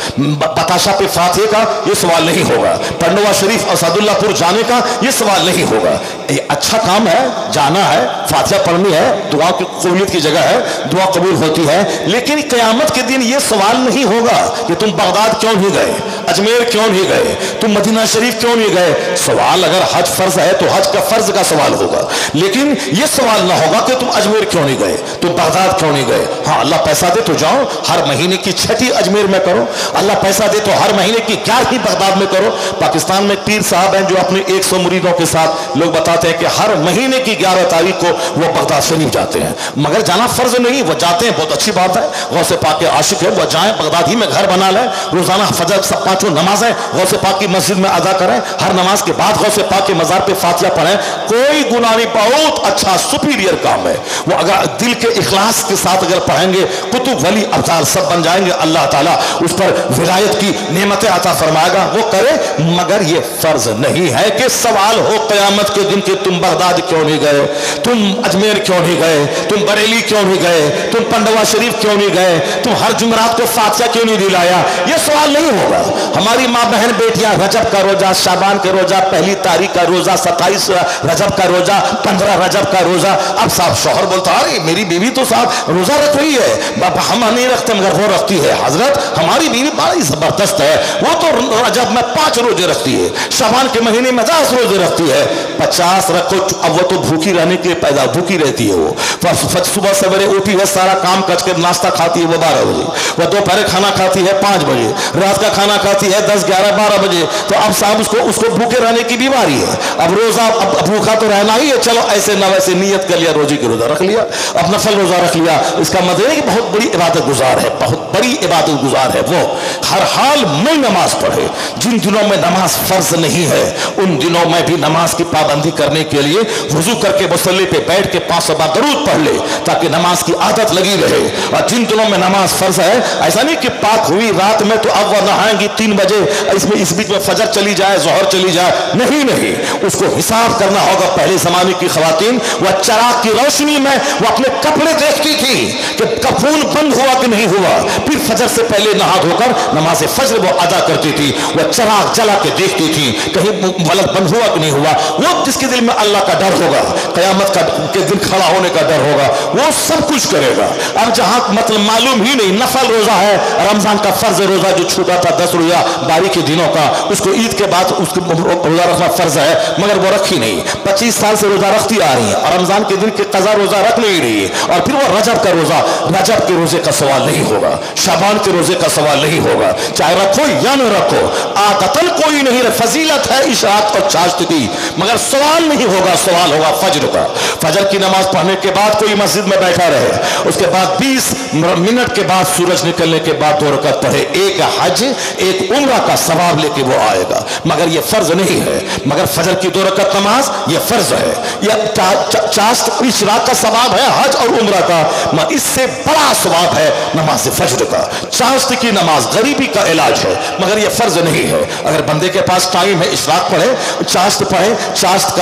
बताशा पे फातिहे का ये सवाल नहीं होगा, पंडवा शरीफ और सदुल्लापुर जाने का ये सवाल नहीं होगा। ये अच्छा काम है, जाना है, फातिहा पढ़नी है, दुआ की कबूलियत की जगह है, दुआ कबूल होती है, लेकिन कयामत के दिन ये सवाल नहीं होगा कि तुम बगदाद क्यों नहीं गए, अजमेर क्यों नहीं गए, तुम मदीना शरीफ क्यों नहीं गए। सवाल अगर हज फर्ज है तो हज का फर्ज का सवाल होगा, लेकिन ये सवाल ना होगा कि तुम अजमेर क्यों नहीं गए, तुम बगदाद क्यों नहीं गए। हाँ, अल्लाह पैसा दे तो जाओ, हर महीने की 6ठी अजमेर में करो, अल्लाह पैसा दे तो हर महीने की 11वीं बगदाद में करो। पाकिस्तान में पीर साहब हैं जो अपने 100 मुरीदों के साथ, लोग बताते हैं कि हर महीने की 11 तारीख को वो बगदाद शरीफ जाते हैं, मगर जाना फर्ज नहीं, वो जाते हैं, बहुत अच्छी बात है, गौसे पाक के आशिक है, वो जाएं, बगदाद ही में घर बना लें, रोजाना फजर सब 5 नमाजें गौसे पाक की मस्जिद में अदा करें, हर नमाज के बाद गौसे पाक के मजार पे फातिहा पढ़ें, कोई गुनाह नहीं, बहुत अच्छा सुपीरियर काम है वो। अगर दिल के इखलास के साथ अगर पढ़ेंगे, कुतुब वली अब्दाल सब बन जाएंगे, अल्लाह ताला उस पर विलायत की नेमतें अता फरमाएगा, वो करे। मगर ये फर्ज नहीं है कि सवाल हो कयामत के दिन कि तुम बगदाद क्यों नहीं गए, तुम अजमेर क्यों नहीं गए, तुम बरेली क्यों नहीं गए, तुम पंडवा शरीफ क्यों नहीं गए, तुम हर जुमरात को फातिहा क्यों नहीं दिलाया। ये सवाल नहीं होगा। हमारी माँ बहन बेटियां रजब का रोजा, शाबान के रोजा, 1 तारीख का रोजा, 27 रजब का रोजा, 15 रजब का रोजा। अब साहब शौहर बोलता अरे मेरी बीवी तो साहब रोजा रख रही है, हम नहीं रखते मगर वो रखती है। हजरत हमारी बीवी बड़ी जबरदस्त है, वो तो रजब में 5 रोजे रखती है, शाबान के महीने में 10 रोजे रखती है। 50 रखो, अब वो तो भूखी रहने के लिए पैदा भूखी रहती है। वो सुबह सवेरे उठी है, सारा काम करके नाश्ता खाती है वो 12 बजे, वो दोपहर खाना खाती है 5 बजे, रात का खाना खाती है 10, 11, 12 बजे। तो अब साहब उसको भूखे रहने की बीमारी है। अब रोजा अब भूखा तो रहना ही है, चलो ऐसे न वैसे नियत कर लिया, रोजे की रोजा रख लिया, अब नफल रोजा रख लिया। इसका मतलब है कि बहुत बड़ी इबादत गुजार है, बहुत बड़ी इबादत गुजार है वो। हर हाल में नमाज पढ़े। जिन दिनों में नमाज फर्ज नहीं है उन दिनों में भी नमाज की पाबंदी करने के लिए वुजू करके मुसल्ले पे बैठ के 500 बार दरूद पढ़ ले, ताकि नमाज की आदत लगी रहे। और जिन दिनों में नमाज फर्ज है, ऐसा नहीं कि पाक हुई रात में तो अब वह नहाएंगी 3 बजे, इसमें इस बीच में फजर चली जाए, जोहर चली जाए, नहीं नहीं, उसको हिसाब करना होगा। पहले जमाने की खवातीन वह चराग की रोशनी में वो अपने कपड़े देखती थी कि कफून बंद हुआ कि नहीं हुआ, फिर फजर से पहले नहा धोकर नमाज फजर वो अदा करती थी। वह चराग जला के देखती थी कहीं वलद बंद हुआ कि नहीं हुआ। वो जिसके दिल में अल्लाह का डर होगा, कयामत के दिन खड़ा होने का डर होगा, वो सब कुछ करेगा। अब जहां मतलब मालूम ही नहीं, नफल रोजा है, रमजान का फर्ज रोजा जो छूटा था 10 रोजा बारी के दिनों का, उसको ईद के बाद उसको रोजा रखना फर्ज है, मगर वो रखी नहीं। 25 साल से रोजा रखती आ रही है और रमजान के दिन के कज़ा रोजा रख नहीं रही है। और फिर वो रजब का रोजा, रजब के रोजे का सवाल नहीं होगा, शाबान के रोजे का सवाल नहीं होगा, चाहे रखो या न रखो, आदतन कोई नहीं, फजीलत है इशराक और चाश्त की, मगर सवाल नहीं होगा। सवाल होगा फजर का। फजर की नमाज पढ़ने के बाद कोई मस्जिद में बैठा रहे, उसके बाद 20 मिनट के बाद सूरज निकलने के बाद 2 रकात पढ़े, एक हज एक उम्रा का सवाब लेके वो आएगा, मगर ये फर्ज नहीं है। मगर फजर की 2 रकात नमाज ये फर्ज है, यह चाश्त इशराक का सवाब है, हज और उम्रा का, इससे बड़ा सवाब है नमाज फजर का। चाश्त की नमाज गरीबी का इलाज है, मगर यह फर्ज नहीं है। अगर बंदे के पास टाइम है, इशराक पढ़े, चाश्त पढ़े, चाश्त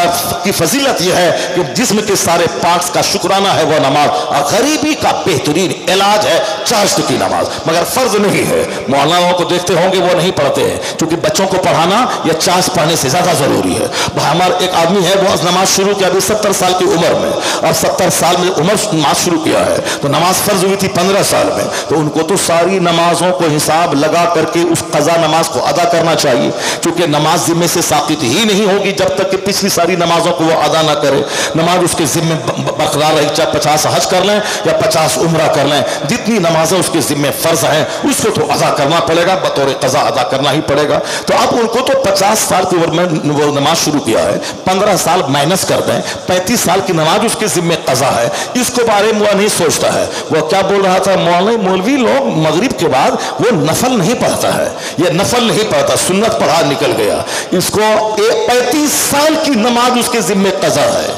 की फजीलत यह है कि जिस्म के सारे पार्ट्स का शुक्राना है वो नमाज, और गरीबी का बेहतरीन इलाज है चाश्त की नमाज, मगर फर्ज نہیں ہے. मौलानाओं को देखते होंगे वो नहीं पढ़ते हैं, क्योंकि बच्चों को पढ़ाना या चांस पढ़ने से ज्यादा जरूरी है. हमारा एक आदमी है, वो नमाज शुरू किया अभी 70 साल की उम्र में. अब 70 साल में उम्र नमाज शुरू किया है, तो नमाज फर्ज हुई थी 15 साल में, तो उनको तो सारी नमाजों को हिसाब लगा करके उस कज़ा नमाज को अदा करना चाहिए, क्योंकि नमाज जिम्मे से साकित ही नहीं होगी जब तक कि पिछली सारी नमाजों को वो अदा ना करे. नमाज उसके जिम्मे बरकरार रही, चाहे 50 हज कर लें या 50 उम्रा कर लें, जितनी नमाजें उसके जिम्मे फर्ज हैं उसको तो अदा करना पड़ेगा, बतौर कज़ा अदा करना ही पड़ेगा. तो अब उनको तो 50 साल की उम्र में वो नमाज शुरू किया है, 15 साल माइनस कर दें, 35 साल की नमाज उसके जिम्मे कज़ा है. इसको बारे में वो नहीं सोचता है. वो क्या बोल रहा था, मौलवी लोग मगरिब के बाद वो नफल नहीं पढ़ता है, ये नफल नहीं पढ़ता, सुन्नत पढ़ा निकल गया. इसको 35 साल की नमाज उसके जिम्मे कज़ा है,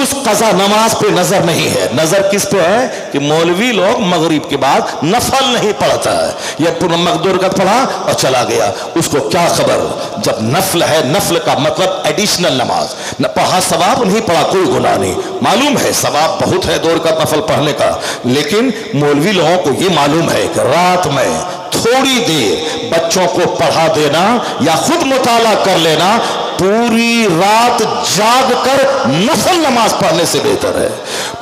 उस कज़ा नमाज पे नजर नहीं है. नजर किस पे है कि मौलवी लोग मगरिब के बाद नफल नहीं पढ़ता है, ये पूरा मकदूर का पढ़ा और चला गया. उसको क्या खबर, जब नफल है, नफल का मतलब एडिशनल नमाज, न पढ़ा सवाब, नहीं पढ़ा कोई गुनाह नहीं. मालूम है सवाब बहुत है दो रकात नफल पढ़ने का, लेकिन मौलवी लोगों को ये मालूम है कि रात में थोड़ी देर बच्चों को पढ़ा देना या खुद मुताला कर लेना, पूरी रात जाग कर नफल नमाज पढ़ने से बेहतर है.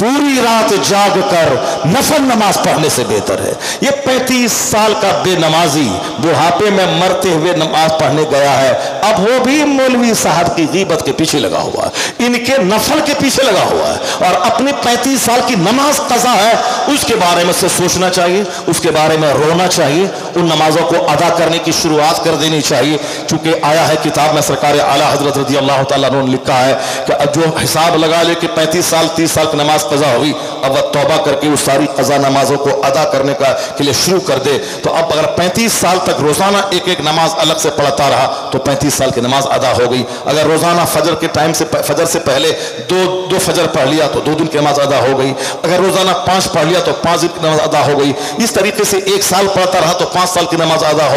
पूरी रात जाग कर नफल नमाज पढ़ने से बेहतर है. ये 35 साल का बेनमाजी बुढ़ापे में मरते हुए नमाज पढ़ने गया है, अब वो भी मौलवी साहब की गीबत के पीछे लगा हुआ है, इनके नफल के पीछे लगा हुआ है, और अपनी 35 साल की नमाज कज़ा है उसके बारे में से सोचना चाहिए, उसके बारे में रोना चाहिए, उन नमाजों को अदा करने की शुरुआत कर देनी चाहिए. चूंकि आया है किताब में, सरकार आला हजरत रज़ी अल्लाह तआला अन्हु ने लिखा है कि जो हिसाब लगा ले कि 35 साल 30 साल की नमाज कज़ा हुई, अब वह तौबा करके उस सारी कज़ा नमाजों को अदा करने का के लिए शुरू कर दे. तो अब अगर 35 साल तक रोजाना एक एक नमाज अलग से पढ़ता रहा तो 35 साल की नमाज अदा हो गई. अगर रोजाना फजर के टाइम से, फजर से पहले दो फजर पढ़ लिया तो 2 दिन की नमाज अदा हो गई. अगर रोजाना 5 पढ़ लिया तो 5 दिन की नमाज अदा हो गई. इस तरीके से 1 साल पढ़ता रहा तो 5 साल की नमाज अदा हो